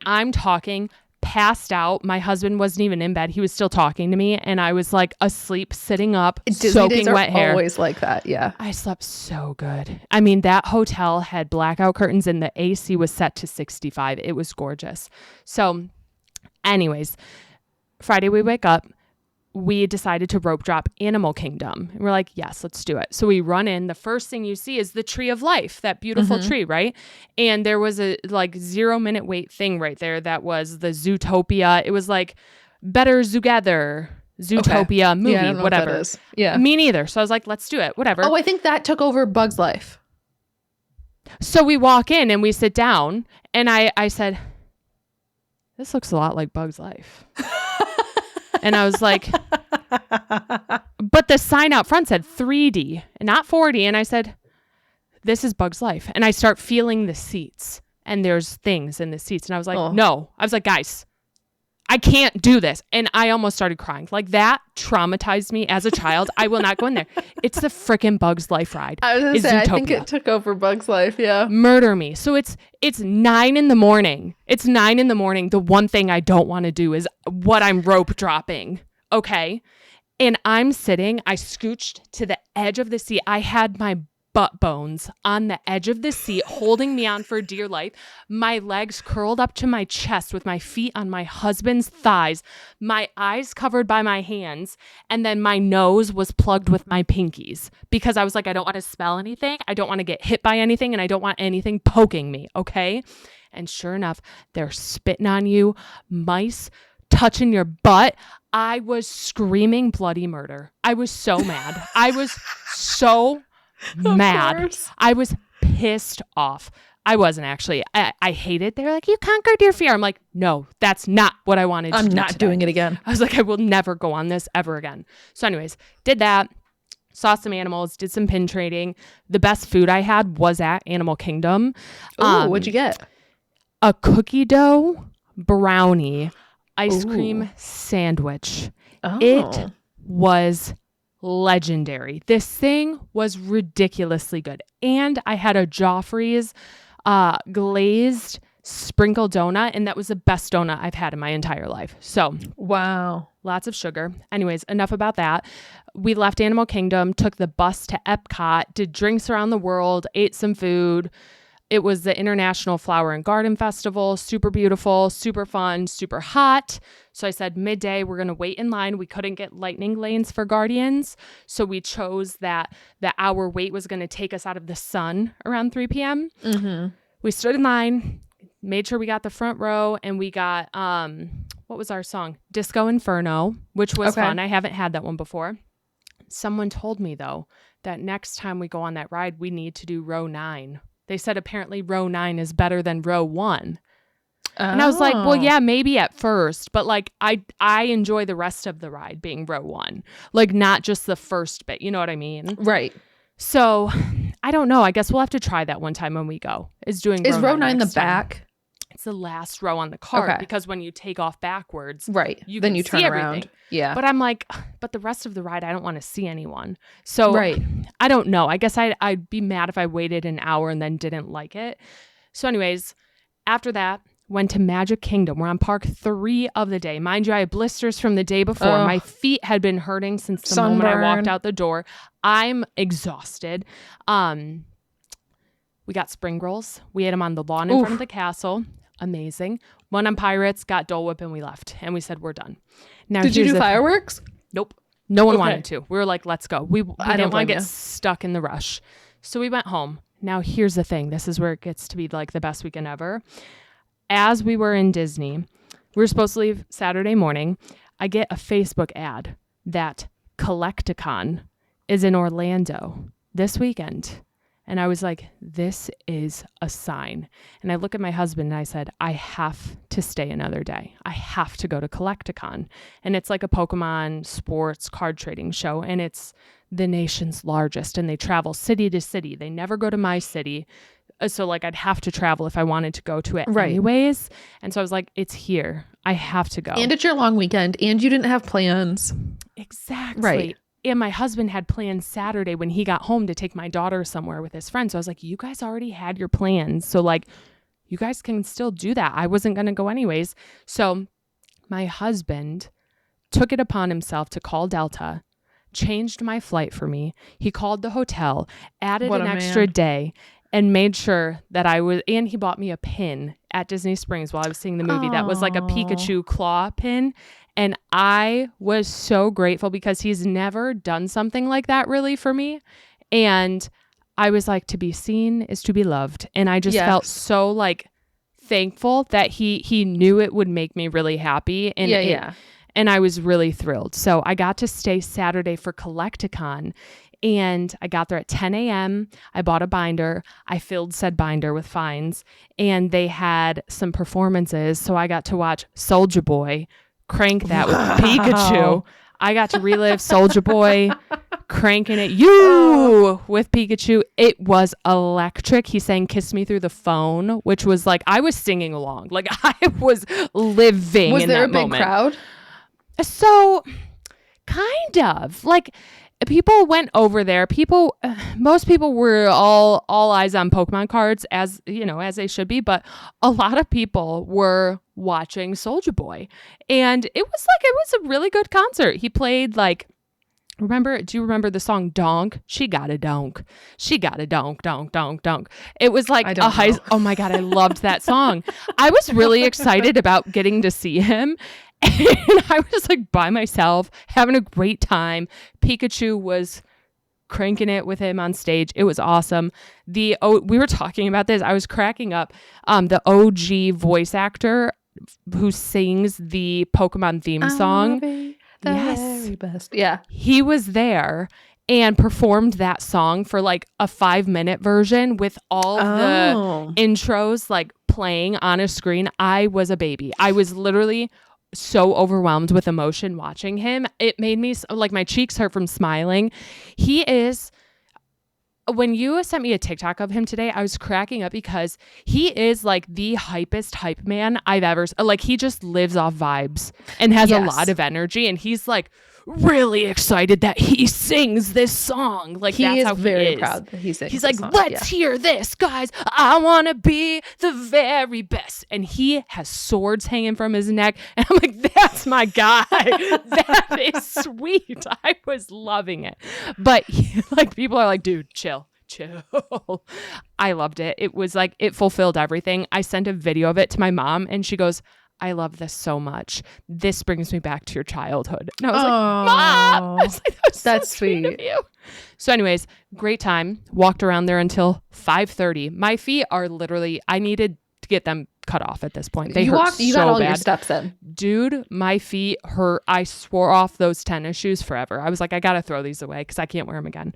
I'm talking passed out. My husband wasn't even in bed. He was still talking to me and I was like asleep, sitting up, Disney soaking days are wet hair. Always like that. Yeah. I slept so good. I mean, that hotel had blackout curtains and the AC was set to 65. It was gorgeous. So anyways, Friday we wake up. We decided to rope drop Animal Kingdom. And we're like, yes, let's do it. So we run in. The first thing you see is the Tree of Life, that beautiful tree, right? And there was a like 0-minute wait thing right there. That was the Zootopia. It was like Better Zootopia movie, I don't know whatever. what that is. Yeah. Me neither. So I was like, let's do it. Whatever. Oh, I think that took over Bug's Life. So we walk in and we sit down and I said, this looks a lot like Bug's Life. And I was like, but the sign out front said 3D and not 4D. And I said, this is Bug's Life. And I start feeling the seats and there's things in the seats. And I was like, no, I was like, guys, I can't do this. And I almost started crying. Like that traumatized me as a child. I will not go in there. It's the freaking Bug's Life ride. I was going to say, I think it took over Bug's Life. Yeah. Murder me. So it's 9 a.m. It's 9 a.m. The one thing I don't want to do is what I'm rope dropping. Okay. And I'm sitting, I scooched to the edge of the seat. I had my butt bones on the edge of the seat, holding me on for dear life. My legs curled up to my chest with my feet on my husband's thighs, my eyes covered by my hands, and then my nose was plugged with my pinkies because I was like, I don't want to smell anything. I don't want to get hit by anything, and I don't want anything poking me. Okay. And sure enough, they're spitting on you, mice touching your butt. I was screaming bloody murder. I was so mad. I was so mad. I was pissed off. I wasn't actually. I hate it. They're like, you conquered your fear. I'm like, no, that's not what I wanted to do. I'm not doing it again. I was like, I will never go on this ever again. So anyways, did that. Saw some animals, did some pin trading. The best food I had was at Animal Kingdom. Oh, what'd you get? A cookie dough brownie ice cream sandwich. Oh. It was legendary. This thing was ridiculously good. And I had a Joffrey's glazed sprinkle donut, and that was the best donut I've had in my entire life. So wow, lots of sugar. Anyways, enough about that. We left Animal Kingdom, took the bus to Epcot, did drinks around the world, ate some food. It was the International Flower and Garden Festival. Super beautiful, super fun, super hot. So I said midday, we're going to wait in line. We couldn't get lightning lanes for Guardians. So we chose that the hour wait was going to take us out of the sun around 3 p.m. Mm-hmm. We stood in line, made sure we got the front row, and we got, what was our song? Disco Inferno, which was fun. I haven't had that one before. Someone told me, though, that next time we go on that ride, we need to do row 9. They said apparently row 9 is better than row 1. And I was like, well, yeah, maybe at first, but like I enjoy the rest of the ride being row 1, like not just the first bit. You know what I mean? Right. So I don't know. I guess we'll have to try that one time when we go. Is row 9 the next time. back? It's the last row on the card because when you take off backwards, right, then you turn around. Everything. Yeah. But I'm like, but the rest of the ride, I don't want to see anyone. So right. I don't know. I guess I'd be mad if I waited an hour and then didn't like it. So anyways, after that, went to Magic Kingdom. We're on park 3 of the day. Mind you, I had blisters from the day before. My feet had been hurting since the moment I walked out the door. I'm exhausted. We got spring rolls. We ate them on the lawn in front of the castle. Amazing. Went on Pirates, got Dole Whip, and we left. And we said, we're done. Now, did you do fireworks? Nope. No one wanted to. We were like, let's go. We didn't want to get you. Stuck in the rush. So we went home. Now, here's the thing. This is where it gets to be like the best weekend ever. As we were in Disney, we were supposed to leave Saturday morning. I get a Facebook ad that Collecticon is in Orlando this weekend. And I was like, this is a sign. And I look at my husband and I said, I have to stay another day. I have to go to Collecticon. And it's like a Pokemon sports card trading show. And it's the nation's largest. And they travel city to city. They never go to my city. So like I'd have to travel if I wanted to go to it anyways. And so I was like, it's here. I have to go. And it's your long weekend. And you didn't have plans. Exactly. Right. And my husband had plans Saturday when he got home to take my daughter somewhere with his friends. So I was like, you guys already had your plans. So like, you guys can still do that. I wasn't going to go anyways. So my husband took it upon himself to call Delta, changed my flight for me. He called the hotel, added an extra day, and made sure that and he bought me a pin at Disney Springs while I was seeing the movie. That was like a Pikachu claw pin. And I was so grateful because he's never done something like that really for me. And I was like, to be seen is to be loved. And I just felt so like thankful that he knew it would make me really happy. And and I was really thrilled. So I got to stay Saturday for Collecticon. And I got there at 10 a.m. I bought a binder. I filled said binder with finds. And they had some performances. So I got to watch Soulja Boy crank that with Pikachu. I got to relive Soulja Boy cranking it with Pikachu. It was electric. He sang Kiss Me Through the Phone, which was like, I was singing along. Like I was living in that moment. Was there a big crowd? So kind of like people went over there. Most people were all eyes on Pokemon cards, as you know, as they should be. But a lot of people were watching Soulja Boy, and it was a really good concert. He played like, do you remember the song Donk? She got a donk. She got a donk, donk, donk, donk. It was like oh my God, I loved that song. I was really excited about getting to see him. And I was like by myself, having a great time. Pikachu was cranking it with him on stage. It was awesome. We were talking about this. I was cracking up. The OG voice actor who sings the Pokemon theme song. The very best. Yeah. He was there and performed that song for like a 5-minute version with all the intros like playing on a screen. I was a baby. I was literally so overwhelmed with emotion watching him. It made me like my cheeks hurt from smiling. When you sent me a TikTok of him today, I was cracking up because he is like the hypest hype man I've ever like. He just lives off vibes and has a lot of energy, and he's like really excited that he sings this song. Like that's how very proud that he sings. He's like, let's hear this, guys. I want to be the very best. And he has swords hanging from his neck. And I'm like, that's my guy. That is sweet. I was loving it. But like people are like, dude, chill. I loved it. It was like, it fulfilled everything. I sent a video of it to my mom and she goes, I love this so much. This brings me back to your childhood. And I was like, Mom! I was like, that's so sweet of you. So anyways, great time. Walked around there until 5:30. My feet are literally, I needed to get them cut off at this point. They hurt so bad. You got all your steps in. Dude, my feet hurt. I swore off those tennis shoes forever. I was like, I got to throw these away because I can't wear them again.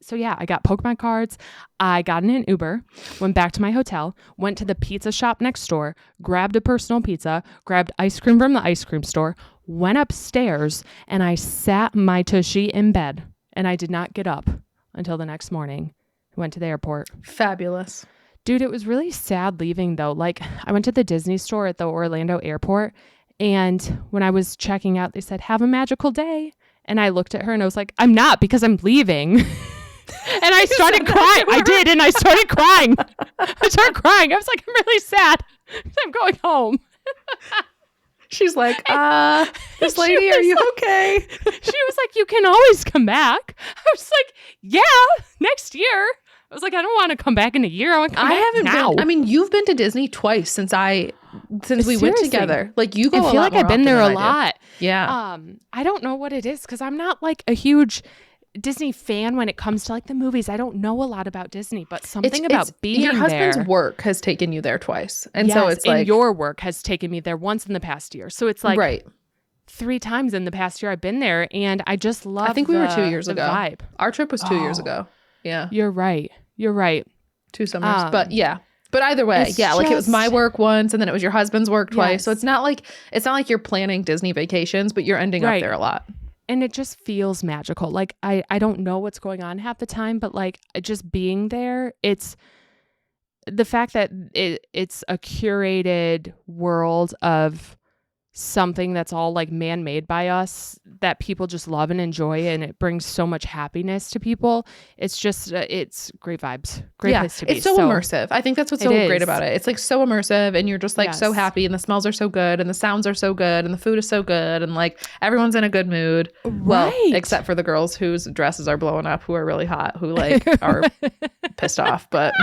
So yeah, I got Pokemon cards. I got in an Uber, went back to my hotel, went to the pizza shop next door, grabbed a personal pizza, grabbed ice cream from the ice cream store, went upstairs, and I sat my tushy in bed, and I did not get up until the next morning. I went to the airport. Fabulous. Dude, it was really sad leaving though. Like, I went to the Disney store at the Orlando airport, and when I was checking out, they said, "Have a magical day." And I looked at her and I was like, "I'm not, because I'm leaving." And I started crying. I did. And I started crying. I was like, "I'm really sad. I'm going home." She's like, this lady, are you okay? She was like, "You can always come back." I was like, "Yeah, next year." I was like, "I don't want to come back in a year. I want to come back now." I mean, you've been to Disney twice since we went together. Like, you go a lot. I feel like I've been there a lot. Yeah. I don't know what it is, because I'm not like a huge Disney fan when it comes to like the movies. I don't know a lot about Disney, but something about being there. Your husband's work has taken you there twice. And yes, so it's like. And your work has taken me there once in the past year. So it's like. Right. 3 times in the past year I've been there, and I just love. I think we were 2 years ago. Vibe. Our trip was 2 years ago. Yeah. You're right. 2 summers. But yeah. But either way, like it was my work once, and then it was your husband's work twice. Yes. So it's not like you're planning Disney vacations, but you're ending up there a lot. And it just feels magical. Like I don't know what's going on half the time, but like just being there, it's the fact that it's a curated world of something that's all like man-made by us that people just love and enjoy, and it brings so much happiness to people. It's just it's great vibes, great place to be. It's so immersive. I think that's what's so great about it. It's like so immersive, and you're just like so happy, and the smells are so good, and the sounds are so good, and the food is so good, and like everyone's in a good mood. Well, except for the girls whose dresses are blowing up, who are really hot, who like are pissed off, but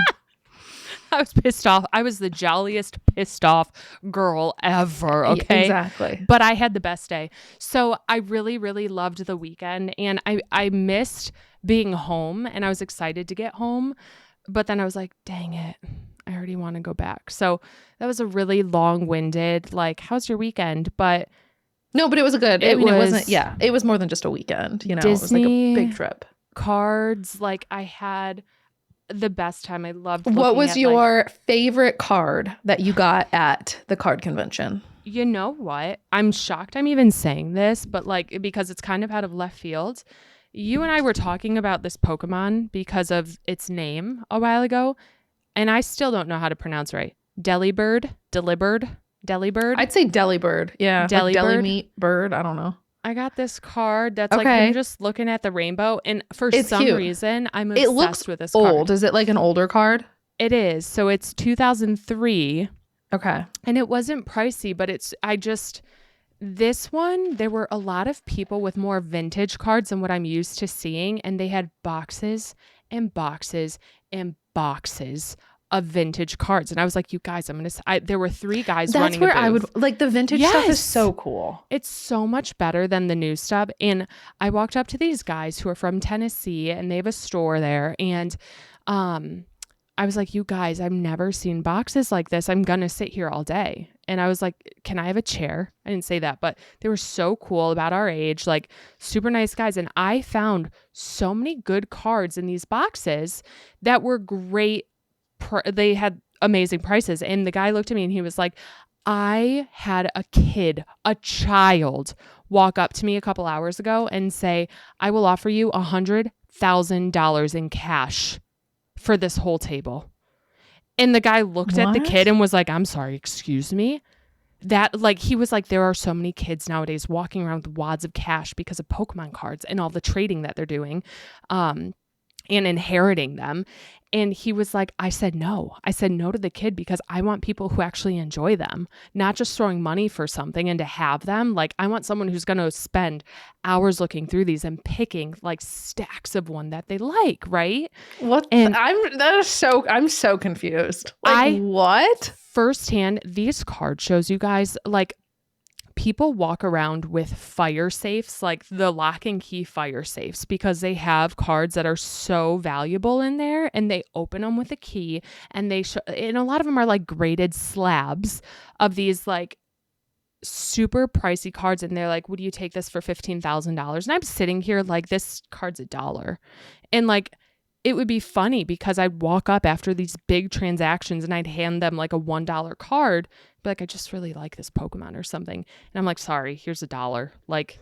I was pissed off. I was the jolliest pissed off girl ever. Okay. Exactly. But I had the best day. So I really, really loved the weekend, and I missed being home, and I was excited to get home. But then I was like, dang it, I already want to go back. So that was a really long-winded, like, how's your weekend? But no, but it was good. It wasn't, it was more than just a weekend, you know, Disney it was like a big trip. Cards, like I had the best time. I loved. What was your favorite card that you got at the card convention? You know what? I'm shocked I'm even saying this, but like, because it's kind of out of left field. You and I were talking about this Pokemon because of its name a while ago, and I still don't know how to pronounce right. Delibird? I'd say Delibird. Yeah. Delibird. Deli meat bird. I don't know. I got this card that's like him just looking at the rainbow, and for some reason I'm obsessed with this card. It looks old. Is it like an older card? It is. So it's 2003. Okay. And it wasn't pricey, but this one, there were a lot of people with more vintage cards than what I'm used to seeing, and they had boxes and boxes and boxes of vintage cards. And I was like, you guys, there were 3 guys running a booth. That's where I would, like, the vintage stuff is so cool. It's so much better than the new stuff. And I walked up to these guys who are from Tennessee, and they have a store there. And I was like, you guys, I've never seen boxes like this. I'm going to sit here all day. And I was like, can I have a chair? I didn't say that, but they were so cool, about our age, like super nice guys. And I found so many good cards in these boxes that were great. They had amazing prices. And the guy looked at me and he was like, I had a child walk up to me a couple hours ago and say, I will offer you $100,000 in cash for this whole table. And the guy looked at the kid and was like, I'm sorry, excuse me. That, like, he was like, there are so many kids nowadays walking around with wads of cash because of Pokemon cards and all the trading that they're doing, and inheriting them. And he was like, I said no to the kid because I want people who actually enjoy them, not just throwing money for something and to have them. Like, I want someone who's going to spend hours looking through these and picking like stacks of one that they like. Right. I'm so confused. Like, what? Firsthand, these card shows, you guys, like, people walk around with fire safes, like the lock and key fire safes, because they have cards that are so valuable in there, and they open them with a key, and and a lot of them are like graded slabs of these like super pricey cards, and they're like, would you take this for $15,000? And I'm sitting here like, this card's $1. And like, it would be funny because I'd walk up after these big transactions and I'd hand them like a $1 card, be like, I just really like this Pokemon or something. And I'm like, sorry, here's $1. Like,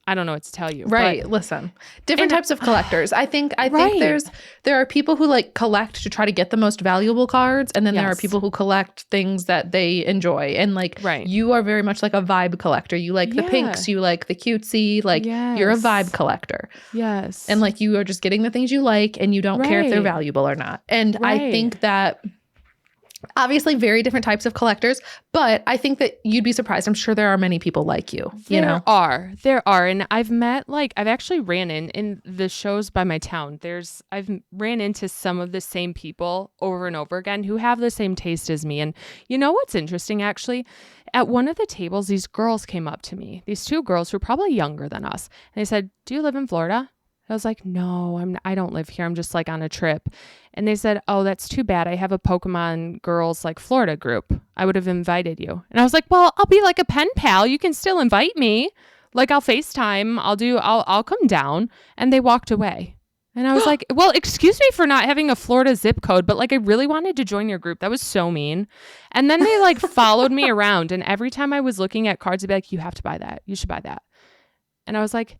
I don't know what to tell you. Right. But, listen, different types of collectors. I think Right. there are people who like collect to try to get the most valuable cards. And then there are Yes. people who collect things that they enjoy. And like, Right. you are very much like a vibe collector. You like the Yeah. pinks, you like the cutesy, like you're a Yes. vibe collector. Yes. And like, you are just getting the things you like and you don't care if they're Right. valuable or not. And I Right. think that obviously very different types of collectors, but I think that you'd be surprised. I'm sure there are many people like you, you know? There are. And I've met, like, I've actually ran in the shows by my town. I've ran into some of the same people over and over again who have the same taste as me. And you know what's interesting, actually? At one of the tables, these girls came up to me, these two girls who are probably younger than us. And they said, do you live in Florida? I was like, no, I don't live here. I'm just like on a trip. And they said, oh, that's too bad. I have a Pokemon girls like Florida group. I would have invited you. And I was like, well, I'll be like a pen pal. You can still invite me. Like I'll FaceTime. I'll come down. And they walked away. And I was like, well, excuse me for not having a Florida zip code, but like I really wanted to join your group. That was so mean. And then they like followed me around. And every time I was looking at cards, they'd be like, you have to buy that. You should buy that. And I was like,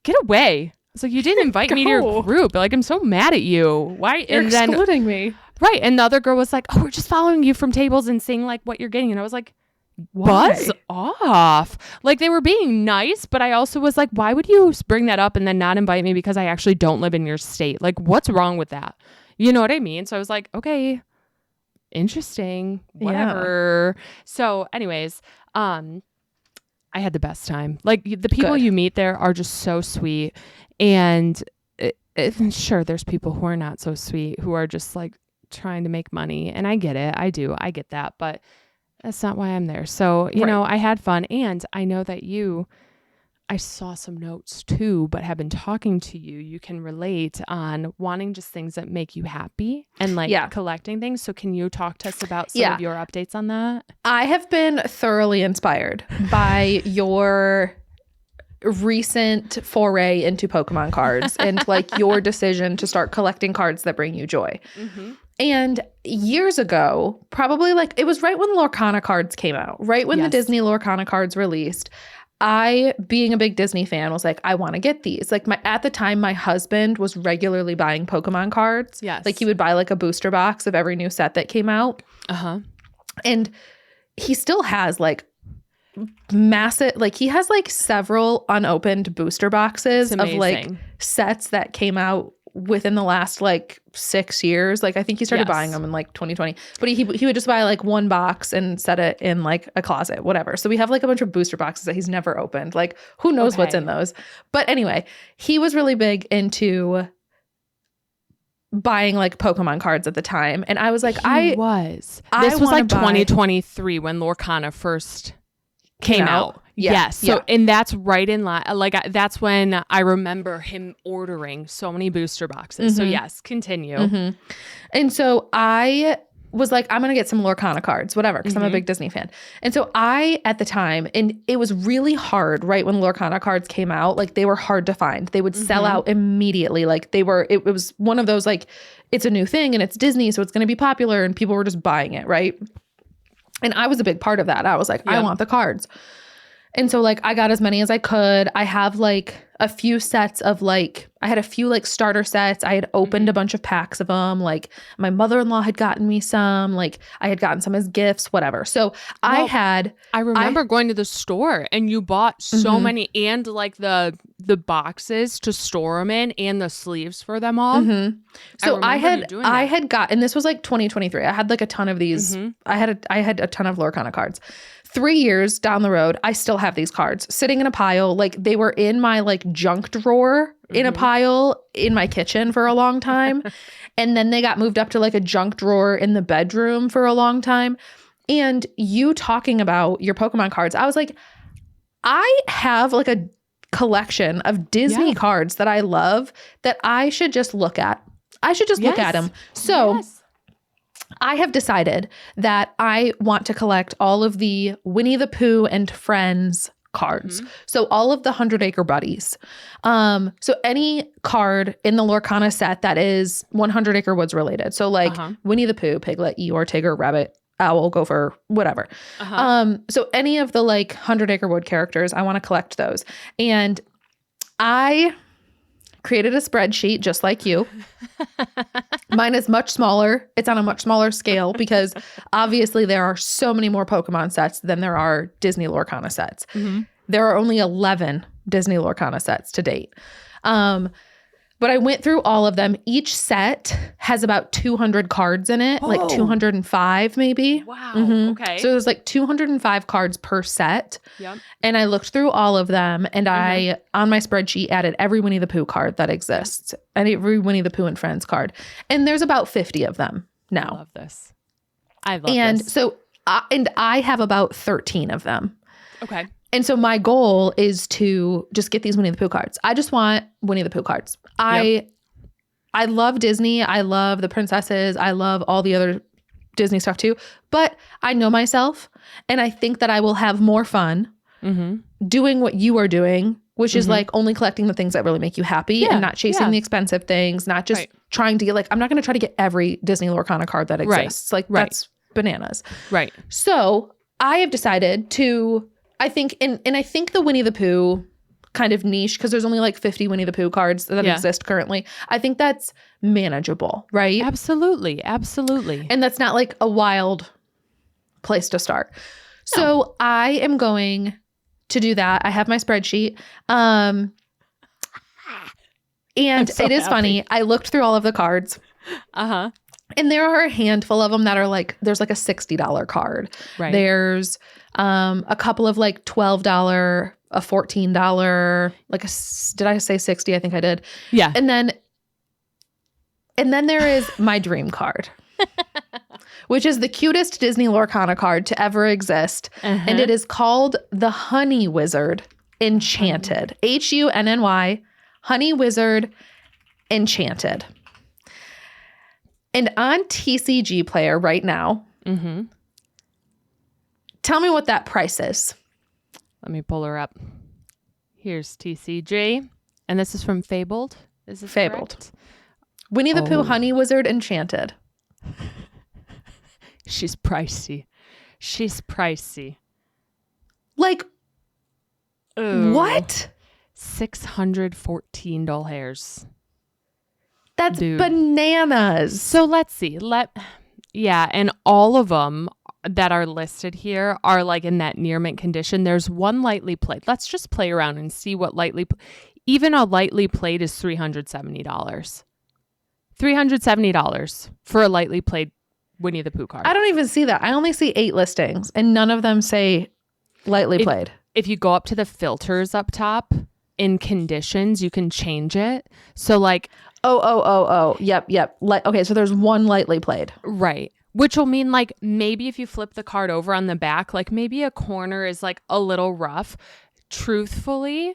get away. I was like, you didn't invite me to your group. Like, I'm so mad at you. Why? You're excluding me. Right. And the other girl was like, oh, we're just following you from tables and seeing like what you're getting. And I was like, buzz off. Like they were being nice, but I also was like, why would you bring that up and then not invite me because I actually don't live in your state? Like, what's wrong with that? You know what I mean? So I was like, okay, interesting, whatever. Yeah. So anyways, I had the best time. Like the people you meet there are just so sweet. And sure, there's people who are not so sweet, who are just like trying to make money. And I get it. I get that. But that's not why I'm there. So, you know, I had fun. And I know that I saw some notes too, but have been talking to you. You can relate on wanting just things that make you happy and like collecting things. So can you talk to us about some of your updates on that? I have been thoroughly inspired by your recent foray into Pokemon cards and like your decision to start collecting cards that bring you joy. Mm-hmm. And years ago, probably like it was right when Lorcana cards came out, right when the Disney Lorcana cards released. I, being a big Disney fan, was like, I want to get these. Like at the time, my husband was regularly buying Pokemon cards. Yes. Like he would buy like a booster box of every new set that came out. Uh-huh. And he still has like massive, like he has like several unopened booster boxes of like sets that came out within the last like 6 years. Like I think he started buying them in like 2020, but he would just buy like one box and set it in like a closet, whatever. So we have like a bunch of booster boxes that he's never opened. Like who knows what's in those. But anyway, he was really big into buying like Pokemon cards at the time. And I was like, this was like 2023 when Lorcana first came out. Yeah. Yes. So, and that's right in line. Like, that's when I remember him ordering so many booster boxes. Mm-hmm. So, yes, continue. Mm-hmm. And so I was like, I'm going to get some Lorcana cards, whatever, because I'm a big Disney fan. And so at the time, and it was really hard, right, when Lorcana cards came out, like they were hard to find. They would sell out immediately. Like it was one of those, like, it's a new thing and it's Disney, so it's going to be popular and people were just buying it, right? And I was a big part of that. I was like, I want the cards. And so like I got as many as I could. I have like a few sets of like, I had a few like starter sets. I had opened a bunch of packs of them. Like my mother-in-law had gotten me some, like I had gotten some as gifts, whatever. So I remember going to the store and you bought so many and like the boxes to store them in and the sleeves for them all. Mm-hmm. So I had got, and this was like 2023. I had like a ton of these. I had a ton of Lorcana cards. 3 years down the road, I still have these cards sitting in a pile. Like they were in my like junk drawer in a pile in my kitchen for a long time. And then they got moved up to like a junk drawer in the bedroom for a long time. And you talking about your Pokemon cards, I was like, I have like a collection of Disney cards that I love that I should just look at. I should just look at them. So I have decided that I want to collect all of the Winnie the Pooh and Friends cards. So all of the 100 Acre Buddies. So any card in the Lorcana set that is 100 Acre Woods related. So like Winnie the Pooh, Piglet, Eeyore, Tigger, Rabbit, Owl, Gopher, whatever. So any of the like 100 Acre Wood characters, I want to collect those. And I created a spreadsheet just like you. Mine is much smaller. It's on a much smaller scale because obviously there are so many more Pokemon sets than there are Disney Lorcana sets. There are only 11 Disney Lorcana sets to date. But I went through all of them. Each set has about 200 cards in it, like 205 maybe. Wow. Okay. So there's like 205 cards per set. And I looked through all of them and I, on my spreadsheet, added every Winnie the Pooh card that exists and every Winnie the Pooh and Friends card. And there's about 50 of them now. I love this. I love and this. So, and I have about 13 of them. Okay. And so my goal is to just get these Winnie the Pooh cards. I just want Winnie the Pooh cards. I love Disney. I love the princesses. I love all the other Disney stuff too. But I know myself and I think that I will have more fun doing what you are doing, which is like only collecting the things that really make you happy and not chasing the expensive things, not just trying to get like, I'm not going to try to get every Disney Lorcana card that exists. Like that's bananas. Right. So I have decided to... I think, and I think the Winnie the Pooh kind of niche, because there's only like 50 Winnie the Pooh cards that exist currently. I think that's manageable, right? Absolutely. Absolutely. And that's not like a wild place to start. No. So I am going to do that. I have my spreadsheet. And so it is funny. I looked through all of the cards. And there are a handful of them that are like, there's like a $60 card. Right. There's a couple of like $12, a $14, like did I say 60? I think I did. Yeah. And then there is my dream card, which is the cutest Disney Lorcana card to ever exist. And it is called the Honey Wizard Enchanted. HUNNY, Honey Wizard Enchanted. And on TCG Player right now, tell me what that price is. Let me pull her up. Here's TCG. And this is from Fabled. Is this Fabled? Correct? Winnie the Pooh Honey Wizard Enchanted. She's pricey. She's pricey. Like, what? $614. That's bananas. So let's see. And all of them that are listed here are like in that near mint condition. There's one lightly played. Let's just play around and see what even a lightly played is $370. $370 for a lightly played Winnie the Pooh card. I don't even see that. I only see 8 listings and none of them say lightly played. If you go up to the filters up top in conditions, you can change it. So like, Yep. Okay, so there's one lightly played. Right. Which will mean like maybe if you flip the card over on the back, like maybe a corner is like a little rough. Truthfully,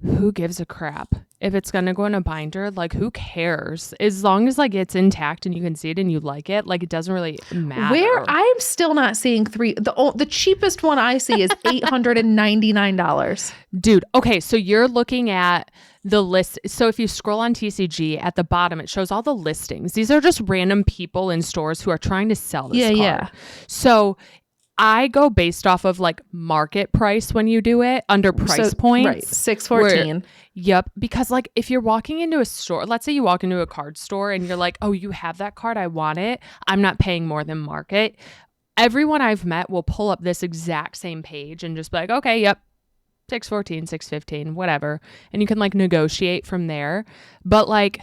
who gives a crap? If it's going to go in a binder, like who cares? As long as like it's intact and you can see it and you like it, like it doesn't really matter. Where I'm still not seeing the cheapest one I see is $899. Dude, okay, so you're looking at the list. So if you scroll on TCG at the bottom, it shows all the listings. These are just random people in stores who are trying to sell this card. Yeah. So I go based off of like market price when you do it under price points. Right. $614. Yep. Because like if you're walking into a store, let's say you walk into a card store and you're like, oh, you have that card. I want it. I'm not paying more than market. Everyone I've met will pull up this exact same page and just be like, okay, yep. 614, 615, whatever. And you can like negotiate from there. But like,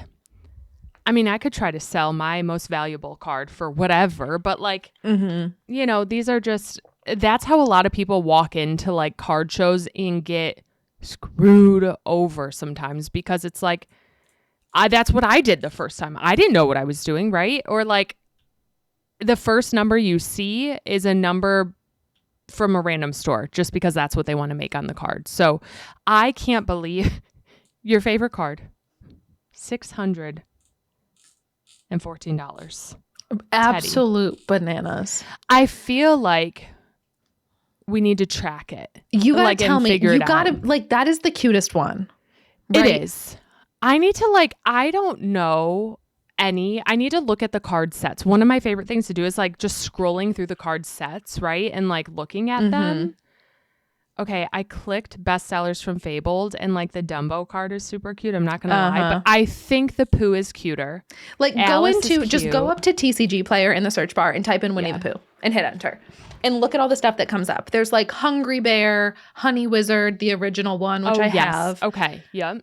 I mean, I could try to sell my most valuable card for whatever, but like, you know, these are just, that's how a lot of people walk into like card shows and get screwed over sometimes because it's like, that's what I did the first time. I didn't know what I was doing, right? Or like the first number you see is a number from a random store just because that's what they want to make on the card. So I can't believe your favorite card, $614. Absolute bananas. I feel like we need to track it. You gotta like, tell me. Figure You it gotta out. like that is the cutest one. Right? It is. I need to like. I don't know any. I need to look at the card sets. One of my favorite things to do is like just scrolling through the card sets, right, and like looking at them. Okay, I clicked bestsellers from Fabled, and like the Dumbo card is super cute. I'm not gonna lie, but I think the Pooh is cuter. Like Alice just go up to TCG Player in the search bar and type in Winnie the Pooh and hit enter. And look at all the stuff that comes up. There's like Hungry Bear, Honey Wizard, the original one, which I have. Okay, yep.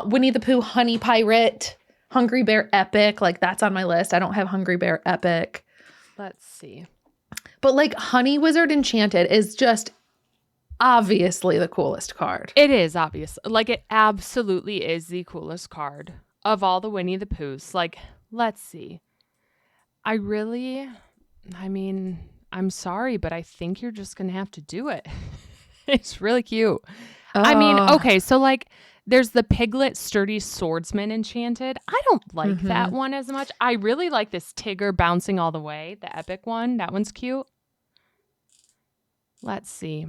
Winnie the Pooh, Honey Pirate, Hungry Bear Epic. Like that's on my list. I don't have Hungry Bear Epic. Let's see. But like Honey Wizard Enchanted is just obviously the coolest card. It is obvious. Like it absolutely is the coolest card of all the Winnie the Poohs. Like, let's see. I'm sorry, but I think you're just going to have to do it. It's really cute. I mean, okay, so like there's the Piglet Sturdy Swordsman Enchanted. I don't like that one as much. I really like this Tigger Bouncing All the Way, the epic one. That one's cute. Let's see.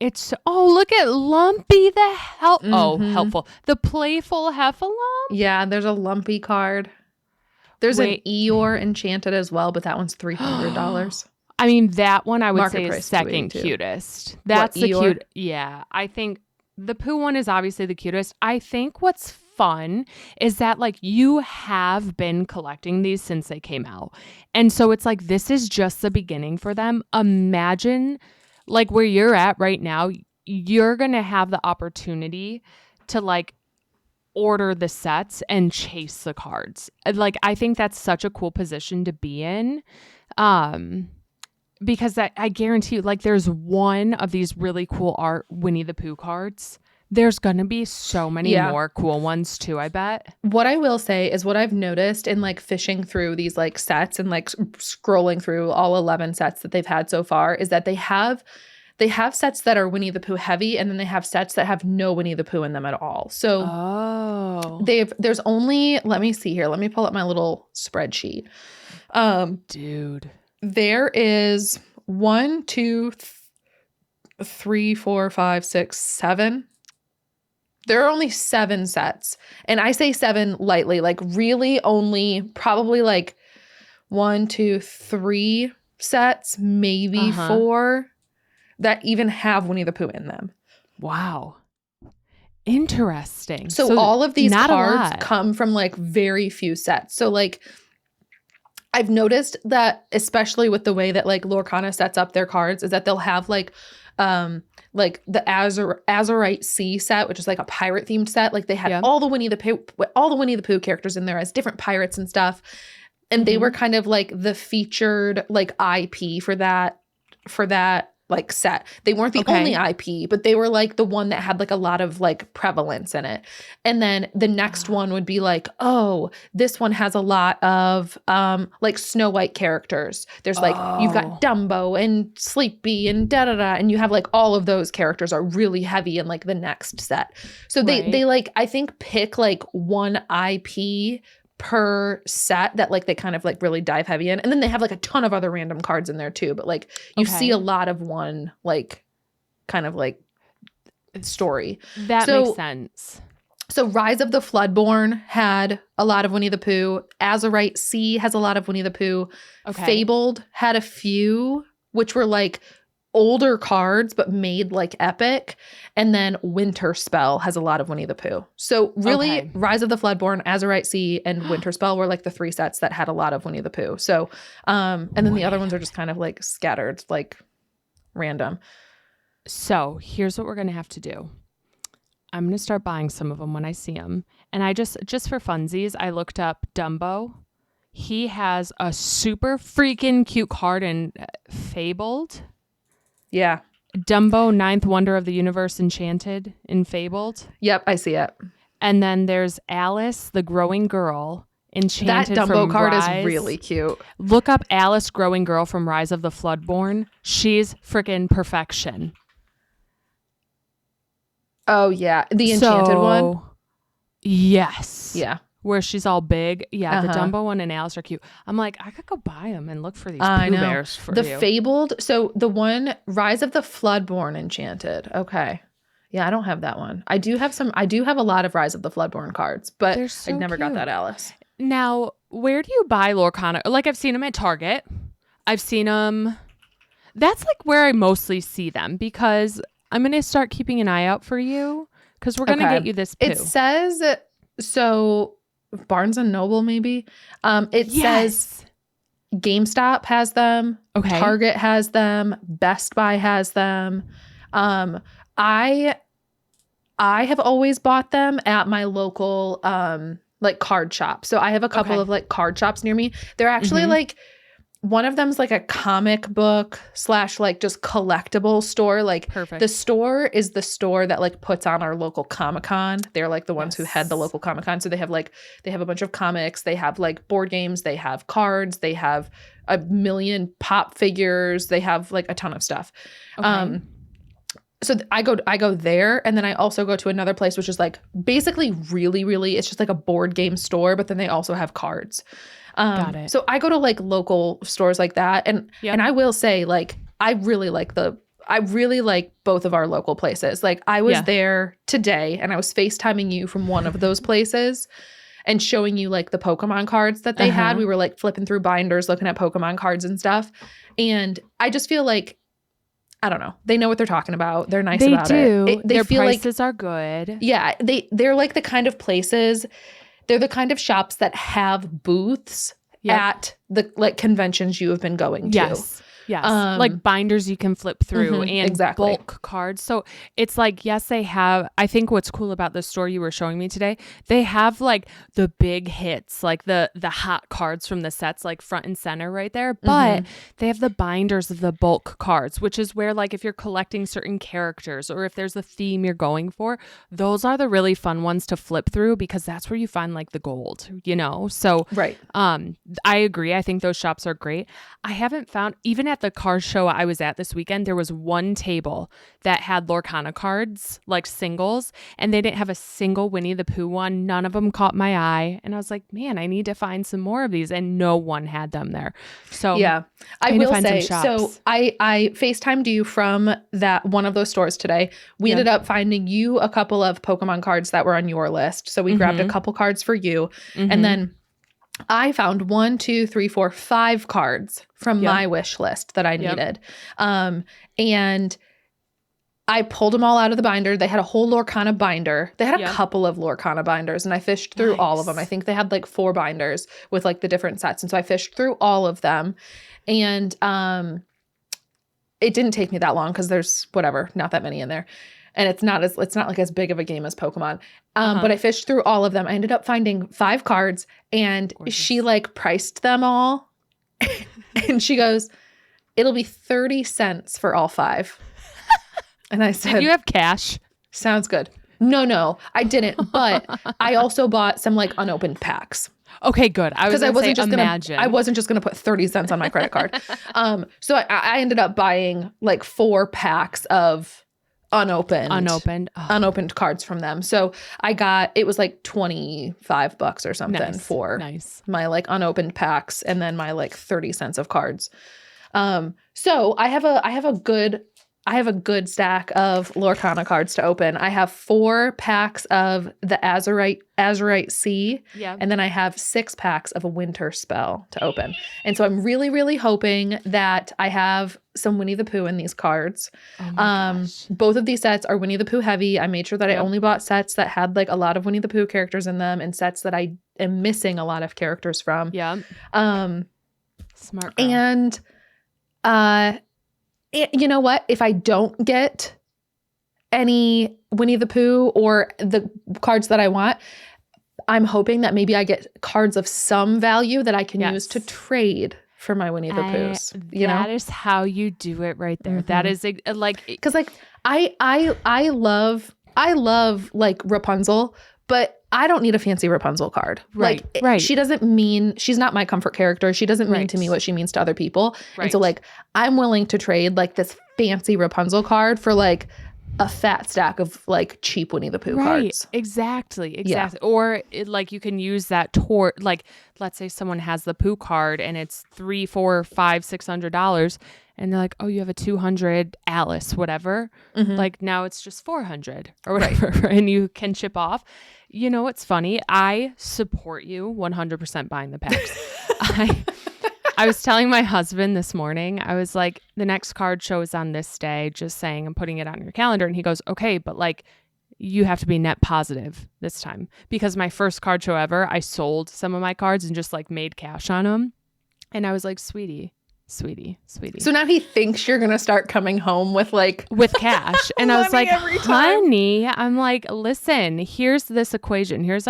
Look at Lumpy the helpful. The Playful Heffalump. Yeah, there's a Lumpy card. There's an Eeyore Enchanted as well, but that one's $300. I mean, that one I would Market say price is second too. cutest. That's the Eeyore? cute. Yeah, I think the Pooh one is obviously the cutest. I think what's fun is that like you have been collecting these since they came out. And so it's like this is just the beginning for them. Imagine like where you're at right now, you're going to have the opportunity to like order the sets and chase the cards. Like I think that's such a cool position to be in. Because I guarantee you, like, there's one of these really cool art Winnie the Pooh cards. There's going to be so many more cool ones, too, I bet. What I will say is what I've noticed in, like, fishing through these, like, sets and, like, scrolling through all 11 sets that they've had so far is that they have sets that are Winnie the Pooh heavy, and then they have sets that have no Winnie the Pooh in them at all. So there's only, let me see here. Let me pull up my little spreadsheet. Dude. There is 1, 2, 3, 4, 5, 6, 7. There are only 7 sets. And I say 7 lightly, like really only probably like 1, 2, 3 sets, maybe 4 that even have Winnie the Pooh in them. Wow. Interesting. So all of these cards come from like very few sets. So like I've noticed that, especially with the way that like Lorcana sets up their cards, is that they'll have like the Azurite Sea set, which is like a pirate themed set. Like they had all the Winnie the Pooh characters in there as different pirates and stuff, and they were kind of like the featured like IP for that like set. They weren't the only IP, but they were like the one that had like a lot of like prevalence in it. And then the next one would be like, oh, this one has a lot of like Snow White characters. There's like you've got Dumbo and Sleepy and da-da-da, and you have like all of those characters are really heavy in like the next set. So they like I think pick like one IP per set that like they kind of like really dive heavy in, and then they have like a ton of other random cards in there too, but like you see a lot of one like kind of like story that makes sense. So Rise of the Floodborn had a lot of Winnie the Pooh. Azurite Sea has a lot of Winnie the Pooh. Fabled had a few, which were like older cards but made like epic, and then Winter Spell has a lot of Winnie the Pooh. So really Rise of the Floodborn, Azurite Sea, and Winter Spell were like the 3 sets that had a lot of Winnie the Pooh. So and then the other ones are just kind of like scattered, like random. So here's what we're gonna have to do. I'm gonna start buying some of them when I see them, and I just for funsies I looked up Dumbo. He has a super freaking cute card in Fabled. Yeah. Dumbo, Ninth Wonder of the Universe Enchanted in Fabled. Yep, I see it. And then there's Alice, the Growing Girl, Enchanted. That Dumbo from card Rise. is really cute. Look up Alice, Growing Girl from Rise of the Floodborn. She's freaking perfection. Oh, yeah. The Enchanted one? Yes. Yeah. where she's all big. Yeah, the Dumbo one and Alice are cute. I'm like, I could go buy them and look for these Pooh Bears for the you. Fabled. So the one, Rise of the Floodborn Enchanted. Okay. Yeah, I don't have that one. I do have a lot of Rise of the Floodborn cards, but I never got that Alice. Now, where do you buy Lorcana? Like, I've seen them at Target. I've seen them. That's like where I mostly see them, because I'm going to start keeping an eye out for you, because we're going to get you this Pooh. It says, so Barnes and Noble maybe. It says GameStop has them. Okay. Target has them. Best Buy has them. I have always bought them at my local like card shop. So I have a couple of like card shops near me. They're actually like, one of them's like a comic book / like just collectible store. Like the store is the store that like puts on our local Comic-Con. They're like the ones who head the local Comic-Con. So they have a bunch of comics. They have like board games. They have cards. They have a million pop figures. They have like a ton of stuff. Okay. So I go there, and then I also go to another place, which is like basically really, really, it's just like a board game store, but then they also have cards. Got it. So I go to like local stores like that. And I will say, like, I really like both of our local places. Like, I was there today, and I was FaceTiming you from one of those places and showing you like the Pokemon cards that they had. We were like flipping through binders, looking at Pokemon cards and stuff. And I just feel like, I don't know, they know what they're talking about. They're nice about it. Their prices are good. Yeah. They're like the kind of places, they're the kind of shops that have booths at the like conventions you have been going to. Yes. Like binders you can flip through and bulk cards. So it's like, yes, they have, I think what's cool about the store you were showing me today, they have like the big hits, like the hot cards from the sets, like front and center right there. But they have the binders of the bulk cards, which is where like if you're collecting certain characters or if there's a theme you're going for, those are the really fun ones to flip through, because that's where you find like the gold, you know? So I agree. I think those shops are great. I haven't found, even at the card show I was at this weekend, there was one table that had Lorcana cards, like singles, and they didn't have a single Winnie the Pooh one. None of them caught my eye. And I was like, man, I need to find some more of these. And no one had them there. So yeah, I will say, so I FaceTimed you from that one of those stores today. We ended up finding you a couple of Pokemon cards that were on your list. So we grabbed a couple cards for you. And then I found 1, 2, 3, 4, 5 cards from my wish list that I needed. And I pulled them all out of the binder. They had a whole Lorcana binder. They had a couple of Lorcana binders, and I fished through all of them. I think they had like 4 binders with like the different sets. And so I fished through all of them. And it didn't take me that long because there's not that many in there. And it's not like as big of a game as Pokemon. But I fished through all of them. I ended up finding 5 cards, and she like priced them all. And she goes, it'll be 30 cents for all 5. And I said, did you have cash? Sounds good. No, I didn't. But I also bought some like unopened packs. Okay, good. I wasn't just gonna put 30 cents on my credit card. So I ended up buying like 4 packs of unopened cards from them. So it was like $25 or something for my like unopened packs, and then my like 30 cents of cards. So I have a good stack of Lorcana cards to open. I have 4 packs of the Azurite Sea, and then I have 6 packs of a Winter Spell to open. And so I'm really, really hoping that I have some Winnie the Pooh in these cards. Oh my gosh. Both of these sets are Winnie the Pooh heavy. I made sure that I only bought sets that had like a lot of Winnie the Pooh characters in them, and sets that I am missing a lot of characters from. Yeah. Smart girl. And you know what? If I don't get any Winnie the Pooh or the cards that I want, I'm hoping that maybe I get cards of some value that I can use to trade for my Winnie the Poohs. That is how you do it right there. That is like, because like I love like Rapunzel, but I don't need a fancy Rapunzel card. Right. She's not my comfort character. She doesn't mean to me what she means to other people. Right. And so like, I'm willing to trade like this fancy Rapunzel card for like a fat stack of like cheap Winnie the Pooh cards. Exactly. Yeah. Or like you can use that toward, like, let's say someone has the Pooh card and it's $300, $400, $500, $600, and they're like, oh, you have a 200 Alice, whatever. Like now it's just 400 or whatever, and you can chip off. You know what's funny? I support you 100% buying the packs. I was telling my husband this morning, I was like, the next card show is on this day, just saying I'm putting it on your calendar. And he goes, okay, but like you have to be net positive this time, because my first card show ever, I sold some of my cards and just like made cash on them. And I was like, sweetie. So now he thinks you're going to start coming home with cash. And I was like, honey, I'm like, listen, here's this equation. Here's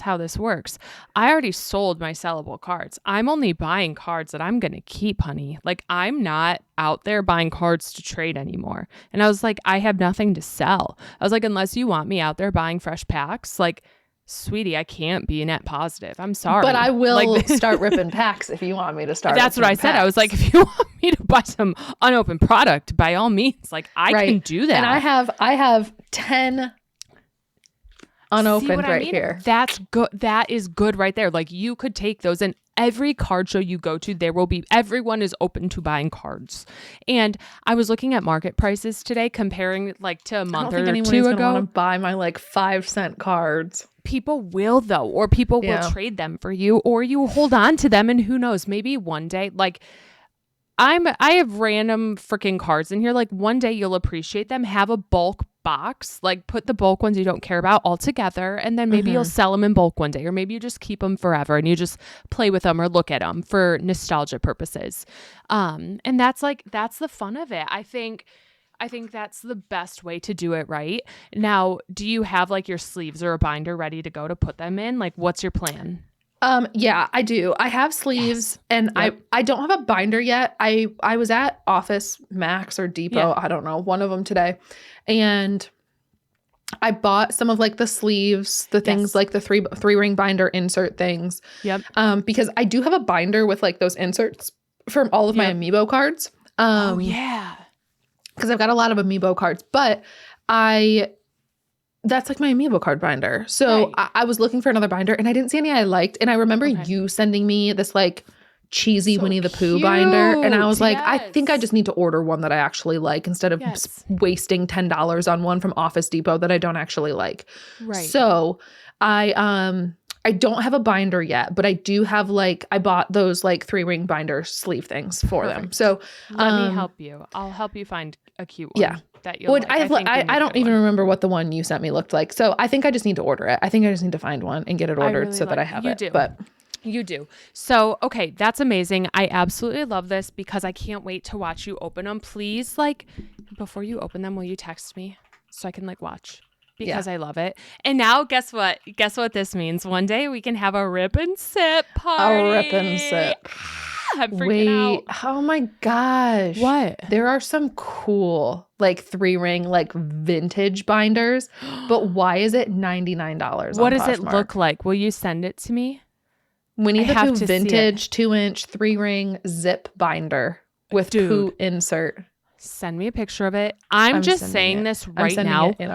how this works. I already sold my sellable cards. I'm only buying cards that I'm going to keep, honey. Like, I'm not out there buying cards to trade anymore. And I was like, I have nothing to sell. I was like, unless you want me out there buying fresh packs, like, sweetie, I can't be net positive. I'm sorry. But I will start ripping packs if you want me to start. That's what I said. I was like, if you want me to buy some unopened product, by all means, like I can do that. And I have 10 unopened here. That's good. That is good right there. Like you could take those, and every card show you go to, everyone is open to buying cards. And I was looking at market prices today, comparing like to a month or two ago. I don't think anyone's gonna want to buy my like 5-cent cards. People will though, or people will trade them for you, or you hold on to them, and who knows, maybe one day, like I have random freaking cards in here. Like one day you'll appreciate them. Have a bulk box, like put the bulk ones you don't care about all together, and then maybe you'll sell them in bulk one day, or maybe you just keep them forever and you just play with them or look at them for nostalgia purposes. And that's the fun of it. I think that's the best way to do it, right? Now, do you have like your sleeves or a binder ready to go to put them in? Like, what's your plan? Yeah, I do. I have sleeves, and I don't have a binder yet. I was at Office Max or Depot, I don't know, one of them today, and I bought some of like the sleeves, the things like the three ring binder insert things. Yep. Because I do have a binder with like those inserts from all of my Amiibo cards. Oh yeah. Because I've got a lot of Amiibo cards, but that's like my Amiibo card binder. So I was looking for another binder, and I didn't see any I liked. And I remember you sending me this like cheesy Winnie the Pooh binder. And I was like, I think I just need to order one that I actually like, instead of wasting $10 on one from Office Depot that I don't actually like. Right. So I don't have a binder yet, but I do have I bought those like 3-ring binder sleeve things for them. So let me help you. I'll help you find a cute one. Yeah. That you'll like. I don't even remember what the one you sent me looked like. So I think I just need to order it. I think I just need to find one and get it ordered that I have it. But you do. So, okay, that's amazing. I absolutely love this, because I can't wait to watch you open them. Please, before you open them, will you text me so I can watch? Because I love it. And now, guess what? Guess what this means? One day we can have a rip and sip party. A rip and sip. I'm freaking out. Oh my gosh. What? There are some cool 3-ring vintage binders, but why is it $99? What does it look like? Will you send it to me? Winnie the Pooh vintage 2-inch 3-ring zip binder with Pooh insert. Send me a picture of it. I'm just saying this right now it in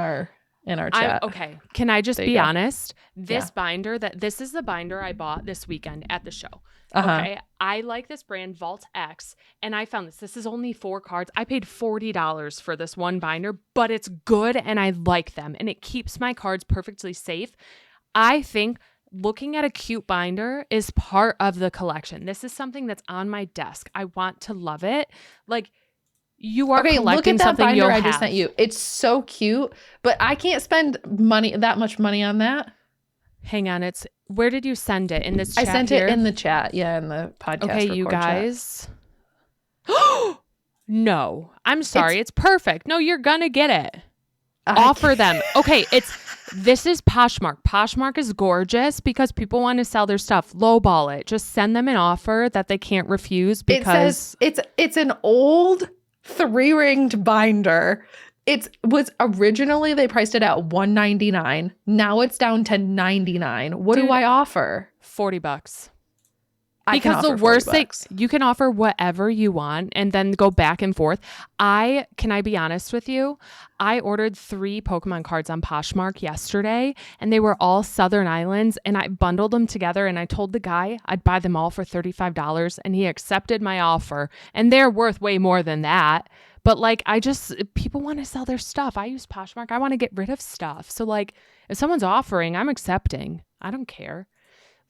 our chat. Okay. Can I just be honest? This binder, this is the binder I bought this weekend at the show. Okay. I like this brand, Vault X, and I found this. This is only 4 cards. I paid $40 for this one binder, but it's good and I like them, and it keeps my cards perfectly safe. I think looking at a cute binder is part of the collection. This is something that's on my desk. I want to love it. You are collecting look at that something binder you'll I just sent you. It's so cute, but I can't spend that much money on that. Hang on, where did you send it? In this chat? I sent it in the chat. Yeah, in the podcast. Okay, you guys. No, I'm sorry. It's perfect. No, you're gonna get it. Offer them. Okay, this is Poshmark. Poshmark is gorgeous because people want to sell their stuff. Lowball it. Just send them an offer that they can't refuse, because it's an old 3-ringed binder. It was originally, they priced it at $199. Now it's down to $99. What do I offer? $40. Because the worst thing, you can offer whatever you want and then go back and forth. Can I be honest with you? I ordered 3 Pokemon cards on Poshmark yesterday and they were all Southern Islands and I bundled them together and I told the guy I'd buy them all for $35 and he accepted my offer and they're worth way more than that. But like, people want to sell their stuff. I use Poshmark. I want to get rid of stuff. So like if someone's offering, I'm accepting. I don't care.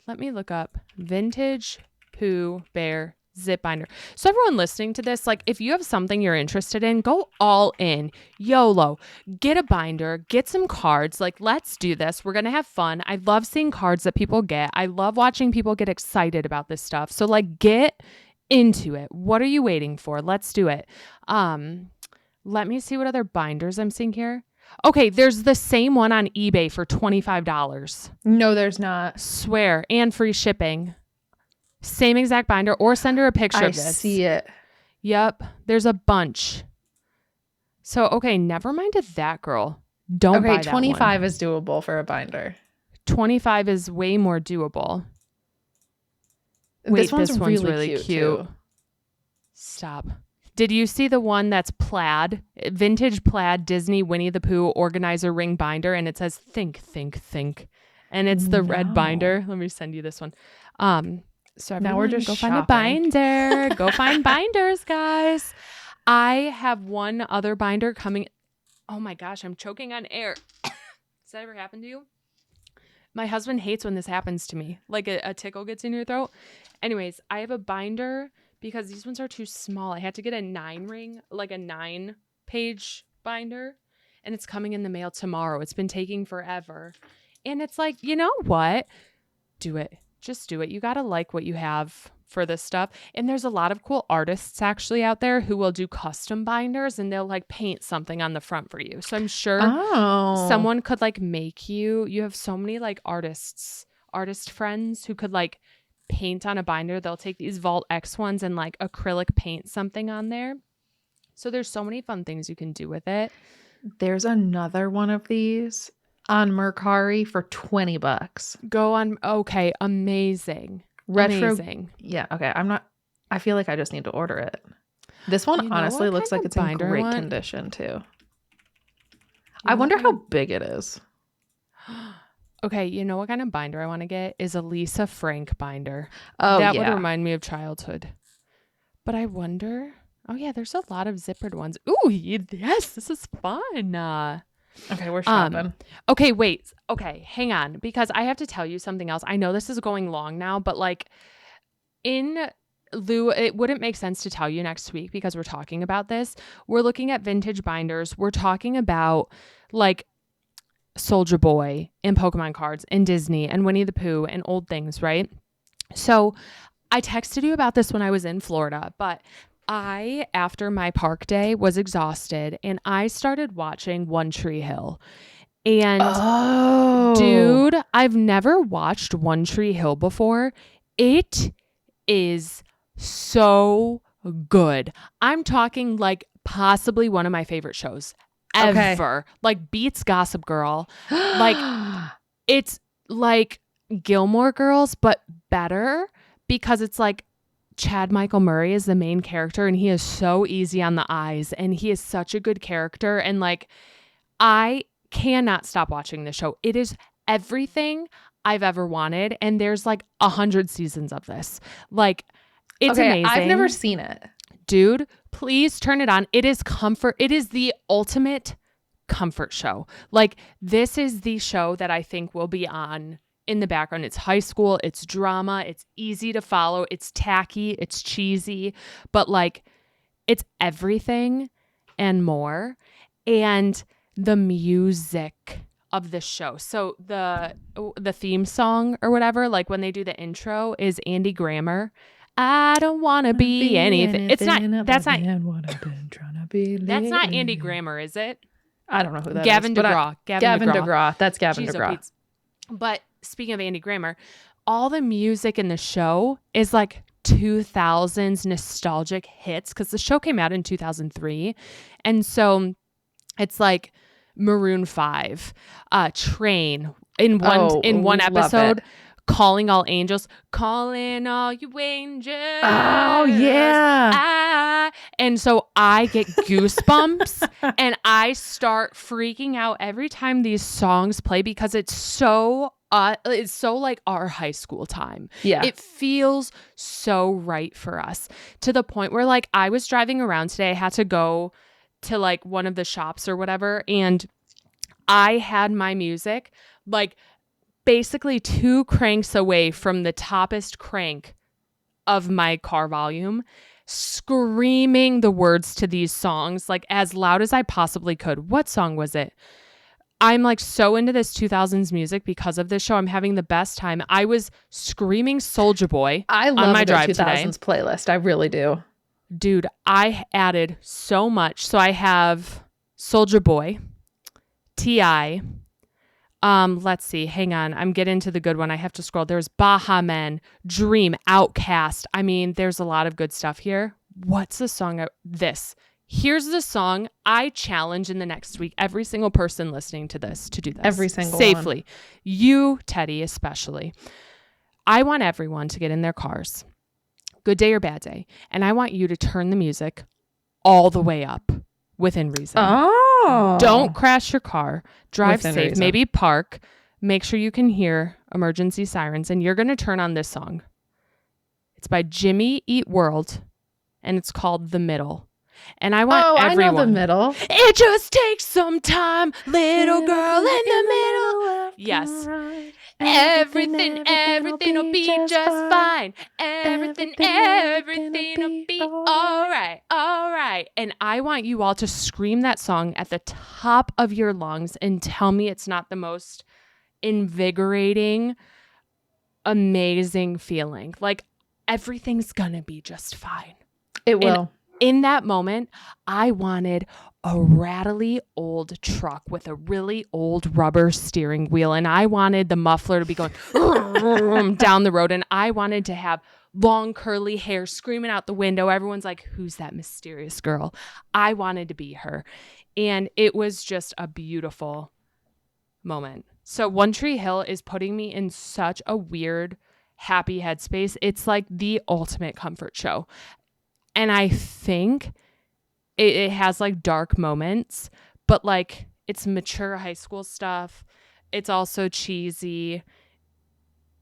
Let me look up vintage Pooh Bear zip binder. So everyone listening to this, like if you have something you're interested in, go all in. YOLO. Get a binder, get some cards. Like let's do this. We're going to have fun. I love seeing cards that people get. I love watching people get excited about this stuff. So like get into it. What are you waiting for? Let's do it. Let me see what other binders I'm seeing here. Okay, there's the same one on eBay for $25. No, there's not. Swear. And free shipping. Same exact binder, or send her a picture of this. I see it. Yep, there's a bunch. So, okay, never mind that girl. Don't buy that 25 is doable for a binder. 25 is way more doable. Wait, this one's really cute. Too. Stop. Did you see the one that's plaid, vintage plaid Disney Winnie the Pooh organizer ring binder? And it says, think, think, think. And it's the red binder. Let me send you this one. So now we're just go shopping. Find a binder. Go find binders, guys. I have one other binder coming. Oh my gosh, I'm choking on air. Does that ever happen to you? My husband hates when this happens to me. Like a tickle gets in your throat. Anyways, I have a binder because these ones are too small. I had to get a 9-page binder, and it's coming in the mail tomorrow. It's been taking forever. And it's like, you know what? Do it. Just do it. You got to like what you have for this stuff. And there's a lot of cool artists actually out there who will do custom binders and they'll like paint something on the front for you. So I'm sure someone could like make you have so many like artist friends who could like paint on a binder. They'll take these Vault X ones and like acrylic paint something on there. So there's so many fun things you can do with it. There's another one of these on Mercari for $20. Go on. Okay. Amazing. Retro. Amazing. Yeah. Okay. I feel like I just need to order it. This one honestly looks like it's in great condition too. I wonder how big it is. Okay, you know what kind of binder I want to get is a Lisa Frank binder. Oh, that would remind me of childhood. But I wonder. Oh yeah, there's a lot of zippered ones. Ooh, yes, this is fun. Okay, we're shopping. Okay, wait. Okay, hang on, because I have to tell you something else. I know this is going long now, but like in lieu, it wouldn't make sense to tell you next week because we're talking about this. We're looking at vintage binders. We're talking about like Soulja Boy and Pokemon cards and Disney and Winnie the Pooh and old things, right? So I texted you about this when I was in Florida, but after my park day, was exhausted and I started watching One Tree Hill. And dude, I've never watched One Tree Hill before. It is so good. I'm talking like possibly one of my favorite shows ever. Like beats Gossip Girl. Like it's like Gilmore Girls, but better because it's like Chad Michael Murray is the main character and he is so easy on the eyes and he is such a good character. And like, I cannot stop watching this show. It is everything I've ever wanted. And there's like 100 seasons of this. Like it's amazing. I've never seen it. Dude, please turn it on. It is comfort. It is the ultimate comfort show. Like this is the show that I think will be on in the background. It's high school, it's drama, it's easy to follow, it's tacky, it's cheesy, but like it's everything and more. And the music of the show. So the theme song or whatever, like when they do the intro is Andy Grammer. I don't want to be anything. It's not, that's not Andy Grammer, is it? I don't know who that Gavin is. DeGraw. Gavin DeGraw. That's Gavin DeGraw. But speaking of Andy Grammer, all the music in the show is like 2000s nostalgic hits because the show came out in 2003. And so it's like Maroon 5, Train in one episode. Calling All Angels. Calling all you angels. Oh, yeah. And so I get goosebumps and I start freaking out every time these songs play because it's so like our high school time. Yeah. It feels so right for us, to the point where like I was driving around today. I had to go to like one of the shops or whatever, and I had my music like basically 2 cranks away from the toppest crank of my car volume, screaming the words to these songs like as loud as I possibly could. What song was it? I'm like so into this 2000s music because of this show. I'm having the best time. I was screaming Soulja Boy I love on my the drive 2000s today. playlist. I really do. Dude, I added so much. So I have Soulja Boy, T.I., let's see. Hang on. I'm getting to the good one. I have to scroll. There's Baha Men, Dream, Outcast. I mean, there's a lot of good stuff here. What's the song? Here's the song I challenge in the next week every single person listening to this to do this. Every single safely. one. You, Teddy, especially. I want everyone to get in their cars, good day or bad day, and I want you to turn the music all the way up within reason. Oh. Don't crash your car. Drive Within safe. reason. Maybe park. Make sure you can hear emergency sirens, and you're going to turn on this song. It's by Jimmy Eat World, and it's called The Middle. And I want everyone. I know The Middle. It just takes some time, little girl in the middle. Yes. Everything will be just fine. Everything will be all right. And I want you all to scream that song at the top of your lungs and tell me it's not the most invigorating, amazing feeling. Like everything's gonna be just fine. It will. And in that moment, I wanted a rattly old truck with a really old rubber steering wheel. And I wanted the muffler to be going down the road. And I wanted to have long curly hair screaming out the window. Everyone's like, who's that mysterious girl? I wanted to be her. And it was just a beautiful moment. So One Tree Hill is putting me in such a weird, happy headspace. It's like the ultimate comfort show. And I think it has like dark moments, but like it's mature high school stuff. It's also cheesy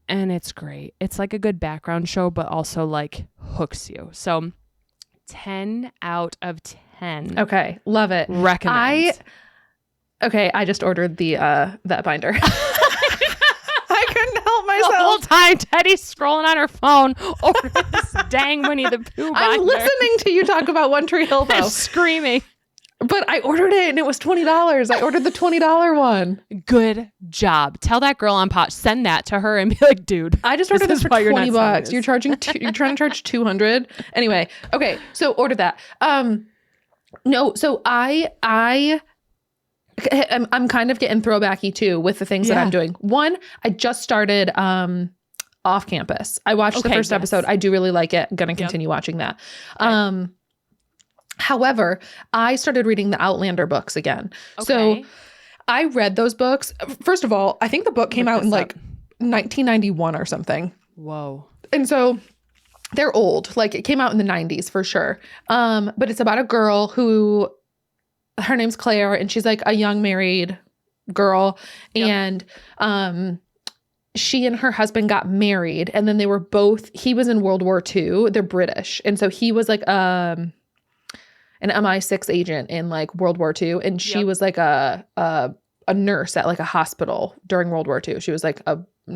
and it's great. It's like a good background show, but also like hooks you. So 10 out of 10. Okay. Love it. Recommend. I just ordered the that binder. I couldn't help myself. The whole time Teddy's scrolling on her phone over this dang Winnie the Pooh binder. I'm listening to you talk about One Tree Hill though. I'm screaming. But I ordered it and it was $20. I ordered the $20 one. Good job. Tell that girl on pot. Send that to her and be like, dude. I just ordered this for $20. You're trying to charge $200. Anyway, okay. So order that. No. So I'm kind of getting throwbacky too with the things that I'm doing. One, I just started Off Campus. I watched the first episode. I do really like it. I'm going to continue watching that. Okay. However, I started reading the Outlander books again. Okay. So I read those books. First of all, I think the book came out in like 1991 or something. Whoa. And so they're old. Like it came out in the 90s for sure. But it's about a girl who, her name's Claire, and she's like a young married girl. Yep. And she and her husband got married, and then they were both, he was in World War II. They're British. And so he was like an MI6 agent in like World War II. And she was like a nurse at like a hospital during World War II. She was like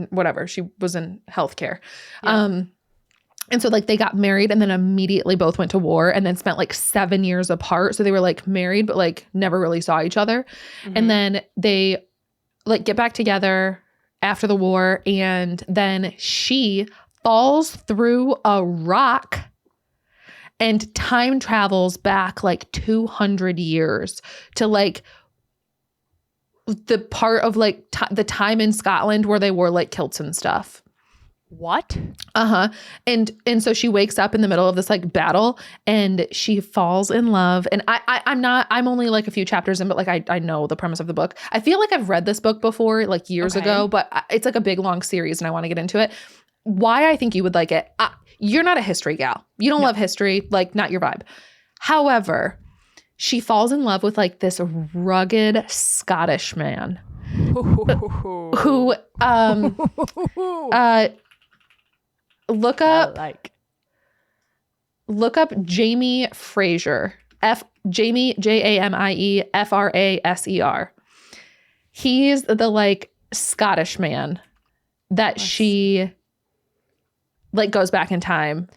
whatever. She was in healthcare. Yep. And so like they got married and then immediately both went to war and then spent like 7 years apart. So they were like married, but like never really saw each other. Mm-hmm. And then they like get back together after the war. And then she falls through a rock and time travels back like 200 years to like the part of like the time in Scotland where they wore like kilts and stuff. What? And so she wakes up in the middle of this like battle and she falls in love. And I'm only like a few chapters in, but like I know the premise of the book. I feel like I've read this book before, like years ago, but it's like a big long series and I want to get into it. Why I think you would like it. You're not a history gal. You don't love history, like not your vibe. However, she falls in love with like this rugged Scottish man who look up Jamie Fraser. Jamie Jamie Fraser. He's the like Scottish man that she like goes back in time.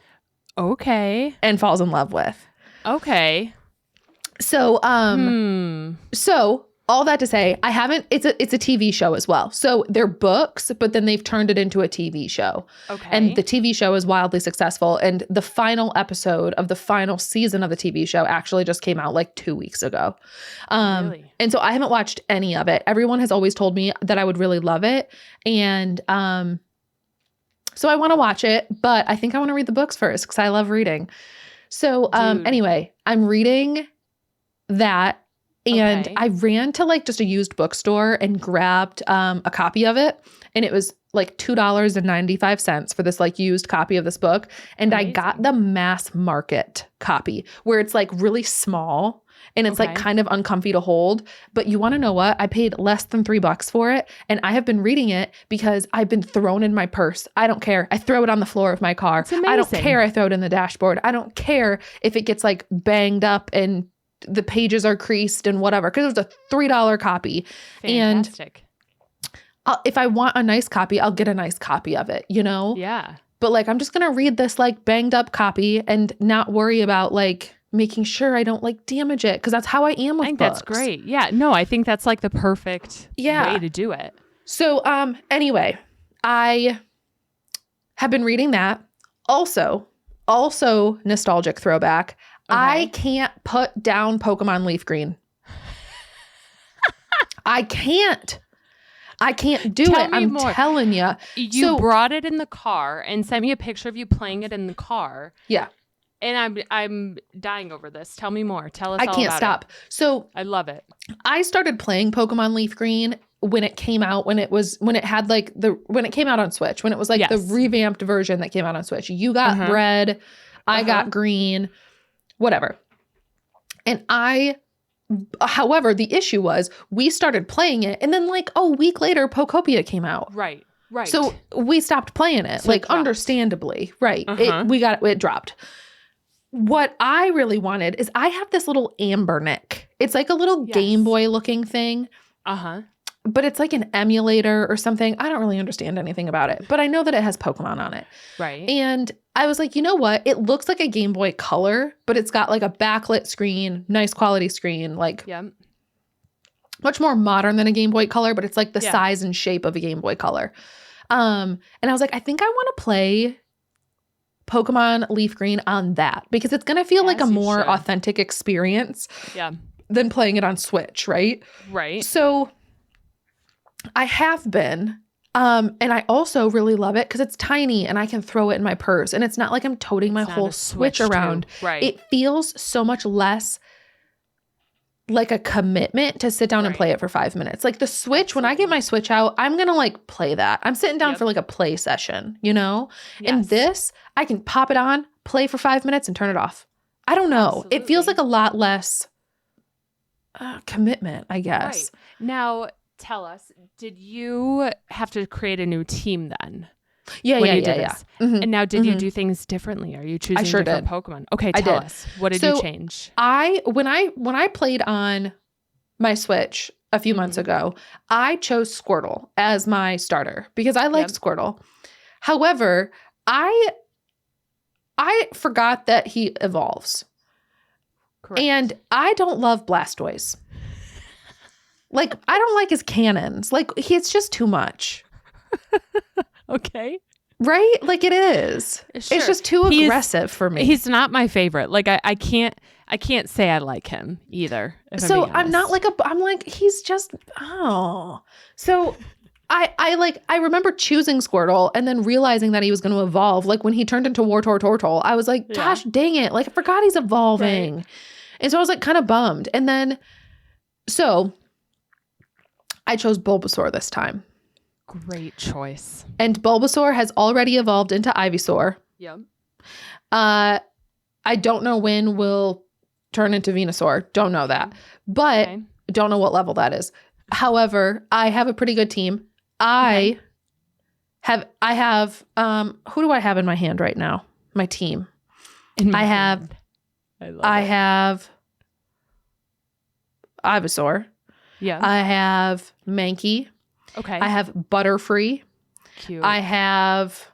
Okay. And falls in love with. Okay. So so all that to say, it's a TV show as well. So they're books, but then they've turned it into a TV show. Okay. And the TV show is wildly successful. And the final episode of the final season of the TV show actually just came out like 2 weeks ago. Really? And so I haven't watched any of it. Everyone has always told me that I would really love it. And so I want to watch it, but I think I want to read the books first because I love reading. So anyway, I'm reading that. And I ran to like just a used bookstore and grabbed a copy of it. And it was like $2.95 for this like used copy of this book. And Amazing. I got the mass market copy where it's like really small and it's like kind of uncomfy to hold. But you want to know what? I paid less than $3 for it. And I have been reading it because I've been thrown in my purse. I don't care. I throw it on the floor of my car. I don't care. I throw it in the dashboard. I don't care if it gets like banged up and the pages are creased and whatever, because it was a $3 copy. Fantastic. And if I want a nice copy, I'll get a nice copy of it, you know? Yeah. But like, I'm just going to read this like banged up copy and not worry about like making sure I don't like damage it. Cause that's how I am with I think books. That's great. Yeah. No, I think that's like the perfect way to do it. So, anyway, I have been reading that. Also nostalgic throwback. Okay. I can't put down Pokemon Leaf Green. I can't do it. I'm telling you. You brought it in the car and sent me a picture of you playing it in the car. Yeah. And I'm dying over this. Tell me more. Tell us all about it. I can't stop. So I love it. I started playing Pokemon Leaf Green when it came out, when it came out on Switch, when it was like the revamped version that came out on Switch. You got red, I got green. Whatever. And however, the issue was we started playing it and then like a week later, Pokopia came out. Right. So we stopped playing it, so like understandably. Right. It dropped. What I really wanted is I have this little Amber Nick. It's like a little Game Boy looking thing. But it's like an emulator or something. I don't really understand anything about it, but I know that it has Pokemon on it. Right. And I was like, you know what? It looks like a Game Boy Color, but it's got like a backlit screen, nice quality screen, like much more modern than a Game Boy Color, but it's like the size and shape of a Game Boy Color. And I was like, I think I want to play Pokemon Leaf Green on that because it's going to feel like a more authentic experience than playing it on Switch, right? Right. So I have been, and I also really love it because it's tiny and I can throw it in my purse and it's not like I'm toting my whole Switch around. Right. It feels so much less like a commitment to sit down and play it for 5 minutes. Like the Switch, when I get my Switch out, I'm going to like play that. I'm sitting down for like a play session, you know? Yes. And this, I can pop it on, play for 5 minutes and turn it off. I don't know. Absolutely. It feels like a lot less commitment, I guess. Right. Now, tell us, did you have to create a new team then? Yeah. Mm-hmm. And now, did you do things differently? Are you choosing different Pokemon? Okay, tell us. What did you change? When I played on my Switch a few months ago, I chose Squirtle as my starter because I like Squirtle. However, I forgot that he evolves. Correct. And I don't love Blastoise. Like, I don't like his cannons. Like, it's just too much. Okay. Right? Like, it is. Sure. It's just too aggressive for me. He's not my favorite. Like, I can't say I like him either. So I'm not like I'm like, he's just, So I remember choosing Squirtle and then realizing that he was going to evolve. Like when he turned into Wartortle, I was like, gosh, dang it. Like I forgot he's evolving. Right. And so I was like kind of bummed. And then, so I chose Bulbasaur this time. Great choice. And Bulbasaur has already evolved into Ivysaur. Yep. I don't know when we'll turn into Venusaur. Don't know that. But don't know what level that is. However, I have a pretty good team. I have who do I have in my hand right now? My team. I have Ivysaur. Yeah. I have Mankey. Okay. I have Butterfree. Cute. I have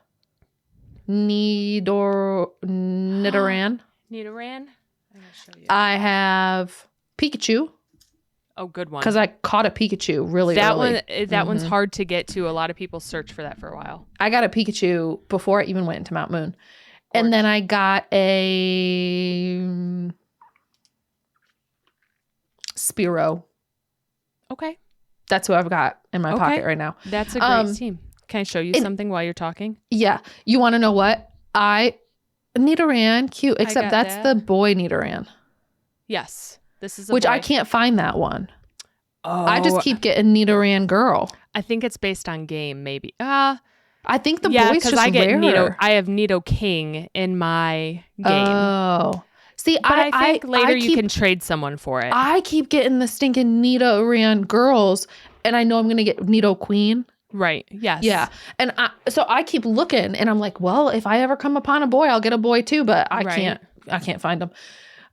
Nidoran. Nidoran? I'm gonna show you. I have Pikachu. Oh, good one. Because I caught a Pikachu really early. That one's hard to get to. A lot of people search for that for a while. I got a Pikachu before I even went into Mount Moon. And then I got a Spearow. Okay. That's who I've got in my pocket right now. That's a great team. Can I show you something while you're talking? Yeah. You want to know what? Nidoran, cute. Except that's the boy Nidoran. Yes. This is which boy. I can't find that one. Oh. I just keep getting Nidoran girl. I think it's based on game, maybe. I think the boy's just rarer. I have Nidoking in my game. Oh. See, but I think later you can trade someone for it. I keep getting the stinking Nidoran girls, and I know I'm going to get Nidoqueen. Right. Yes. Yeah. And so I keep looking, and I'm like, well, if I ever come upon a boy, I'll get a boy too, but I can't find them.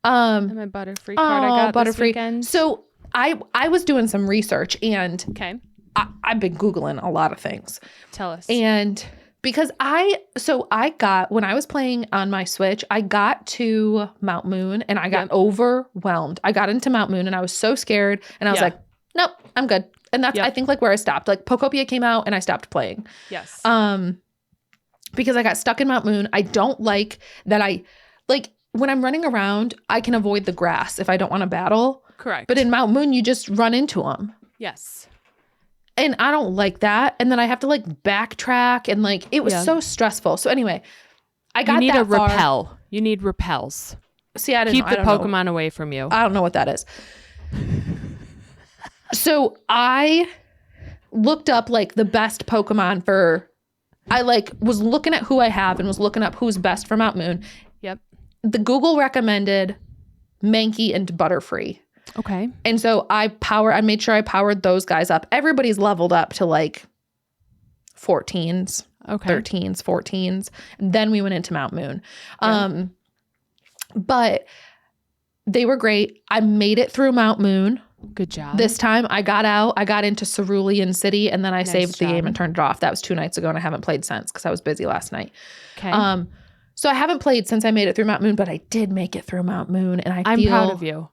And my Butterfree card I got this weekend. So I was doing some research, and I've been Googling a lot of things. Tell us. And because I got, when I was playing on my Switch, I got to Mount Moon and I got overwhelmed. I got into Mount Moon and I was so scared, and I was like, nope, I'm good. And that's, I think, like where I stopped. Like Pokopia came out and I stopped playing. Yes. Because I got stuck in Mount Moon. I don't like that when I'm running around, I can avoid the grass if I don't want to battle. Correct. But in Mount Moon, you just run into them. Yes. And I don't like that. And then I have to backtrack, and it was so stressful. So anyway, I got You need that a repel. You need repels. See, I didn't keep know. the Pokemon away from you. I don't know what that is. So I looked up the best Pokemon for. I was looking at who I have and was looking up who's best for Mount Moon. Yep. The Google recommended Mankey and Butterfree. Okay. And so I made sure I powered those guys up. Everybody's leveled up to 14s, 13s, 14s. And then we went into Mount Moon. Yeah. But they were great. I made it through Mount Moon. Good job. This time I got out. I got into Cerulean City, and then I saved the game and turned it off. That was 2 nights ago, and I haven't played since because I was busy last night. Okay. So I haven't played since I made it through Mount Moon, but I did make it through Mount Moon, and I'm proud of you.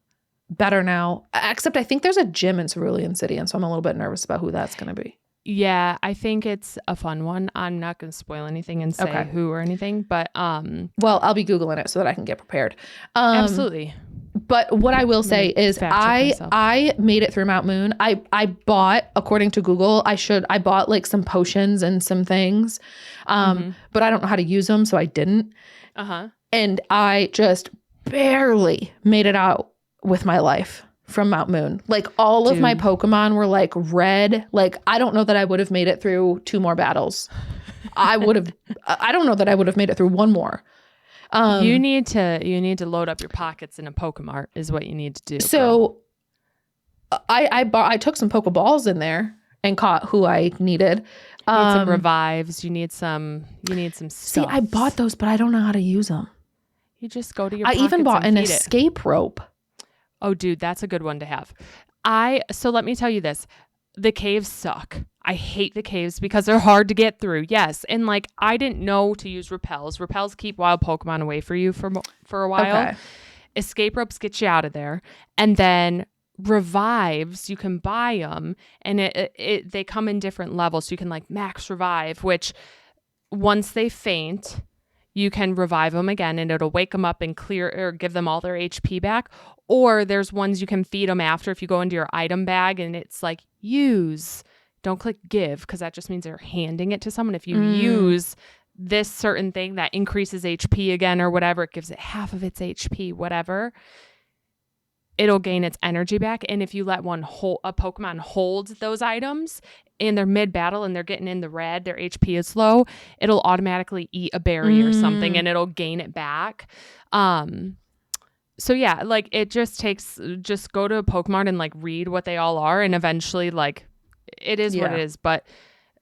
Better now. Except I think there's a gym in Cerulean City, and so I'm a little bit nervous about who that's going to be. Yeah, I think it's a fun one. I'm not going to spoil anything and say who or anything, but well, I'll be Googling it so that I can get prepared. Absolutely. But what I will say is I made it through Mount Moon. I bought, according to Google, I bought some potions and some things. But I don't know how to use them, so I didn't. Uh-huh. And I just barely made it out with my life from Mount Moon. All of my Pokemon were red. I don't know that I would have made it through 2 more battles. I don't know that I would have made it through 1 more. You need to load up your pockets in a Pokemart is what you need to do. So I took some Pokeballs in there and caught who I needed. You need some revives. You need some stuff. See, I bought those, but I don't know how to use them. You just go to your I even bought an escape rope. Oh, dude, that's a good one to have. So let me tell you this. The caves suck. I hate the caves because they're hard to get through. Yes. And I didn't know to use repels. Repels keep wild Pokemon away for you for a while. Okay. Escape ropes get you out of there. And then revives, you can buy them, and they come in different levels. So you can max revive, which once they faint, you can revive them again, and it'll wake them up and clear or give them all their HP back. Or there's ones you can feed them after if you go into your item bag and it's use don't click give, because that just means you're handing it to someone. If you use this certain thing that increases HP again or whatever, it gives it half of its HP, whatever, it'll gain its energy back. And if you let a Pokemon hold those items and they're mid-battle and they're getting in the red, their HP is low, it'll automatically eat a berry or something and it'll gain it back. So yeah, like it just go to a Pokemon and like read what they all are, and eventually like it is what it is. But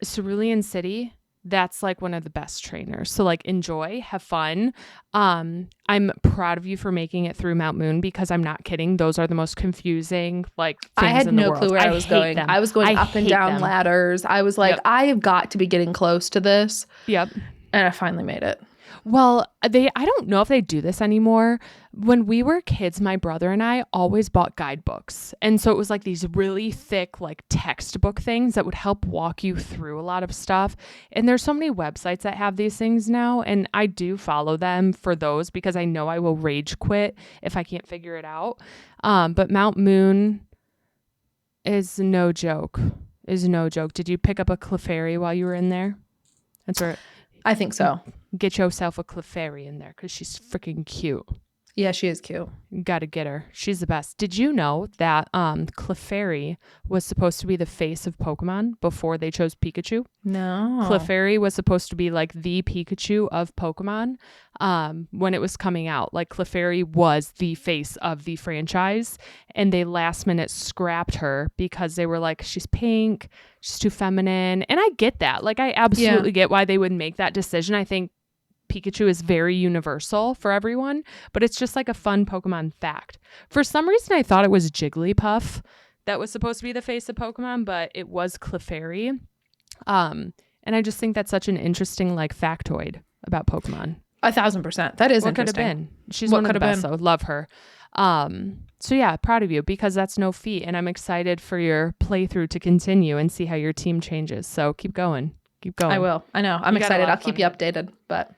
Cerulean City, that's like one of the best trainers. So like enjoy, have fun. I'm proud of you for making it through Mount Moon, because I'm not kidding. Those are the most confusing like things I had in the no world. clue where I was going. Them. I was going up and down ladders. I was like, I have got to be getting close to this. Yep. And I finally made it. Well, I don't know if they do this anymore. When we were kids, my brother and I always bought guidebooks. And so it was like these really thick, like textbook things that would help walk you through a lot of stuff. And there's so many websites that have these things now. And I do follow them for those, because I know I will rage quit if I can't figure it out. But Mount Moon is no joke. Did you pick up a Clefairy while you were in there? That's right. I think so. Get yourself a Clefairy in there, because she's freaking cute. Yeah, she is cute. You gotta get her. She's the best. Did you know that Clefairy was supposed to be the face of Pokemon before they chose Pikachu? No. Clefairy was supposed to be like the Pikachu of Pokemon when it was coming out. Like Clefairy was the face of the franchise, and they last minute scrapped her because they were like, she's pink, she's too feminine. And I get that. Like I absolutely get why they would make that decision. I think Pikachu is very universal for everyone, but it's just like a fun Pokemon fact. For some reason, I thought it was Jigglypuff that was supposed to be the face of Pokemon, but it was Clefairy. And I just think that's such an interesting like factoid about Pokemon. 1,000%. That is what could have been. She's one of the best, so love her. So yeah, proud of you, because that's no feat, and I'm excited for your playthrough to continue and see how your team changes. So keep going. I will. I know. I'm excited. I'll keep you updated, but...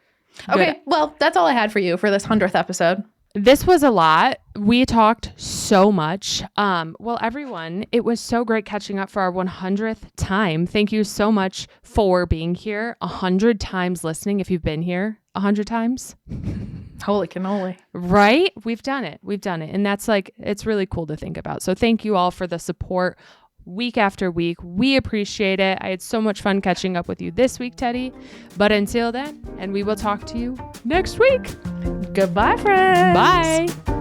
Okay, well, that's all I had for you for this 100th episode. This was a lot. We talked so much. Well, everyone, it was so great catching up for our 100th time. Thank you so much for being here. 100 times listening. If you've been here 100 times. Holy cannoli. Right? We've done it. And that's like, it's really cool to think about. So thank you all for the support week after week. We appreciate it. I had so much fun catching up with you this week, Teddy. But until then, and we will talk to you next week. Goodbye, friends. Bye.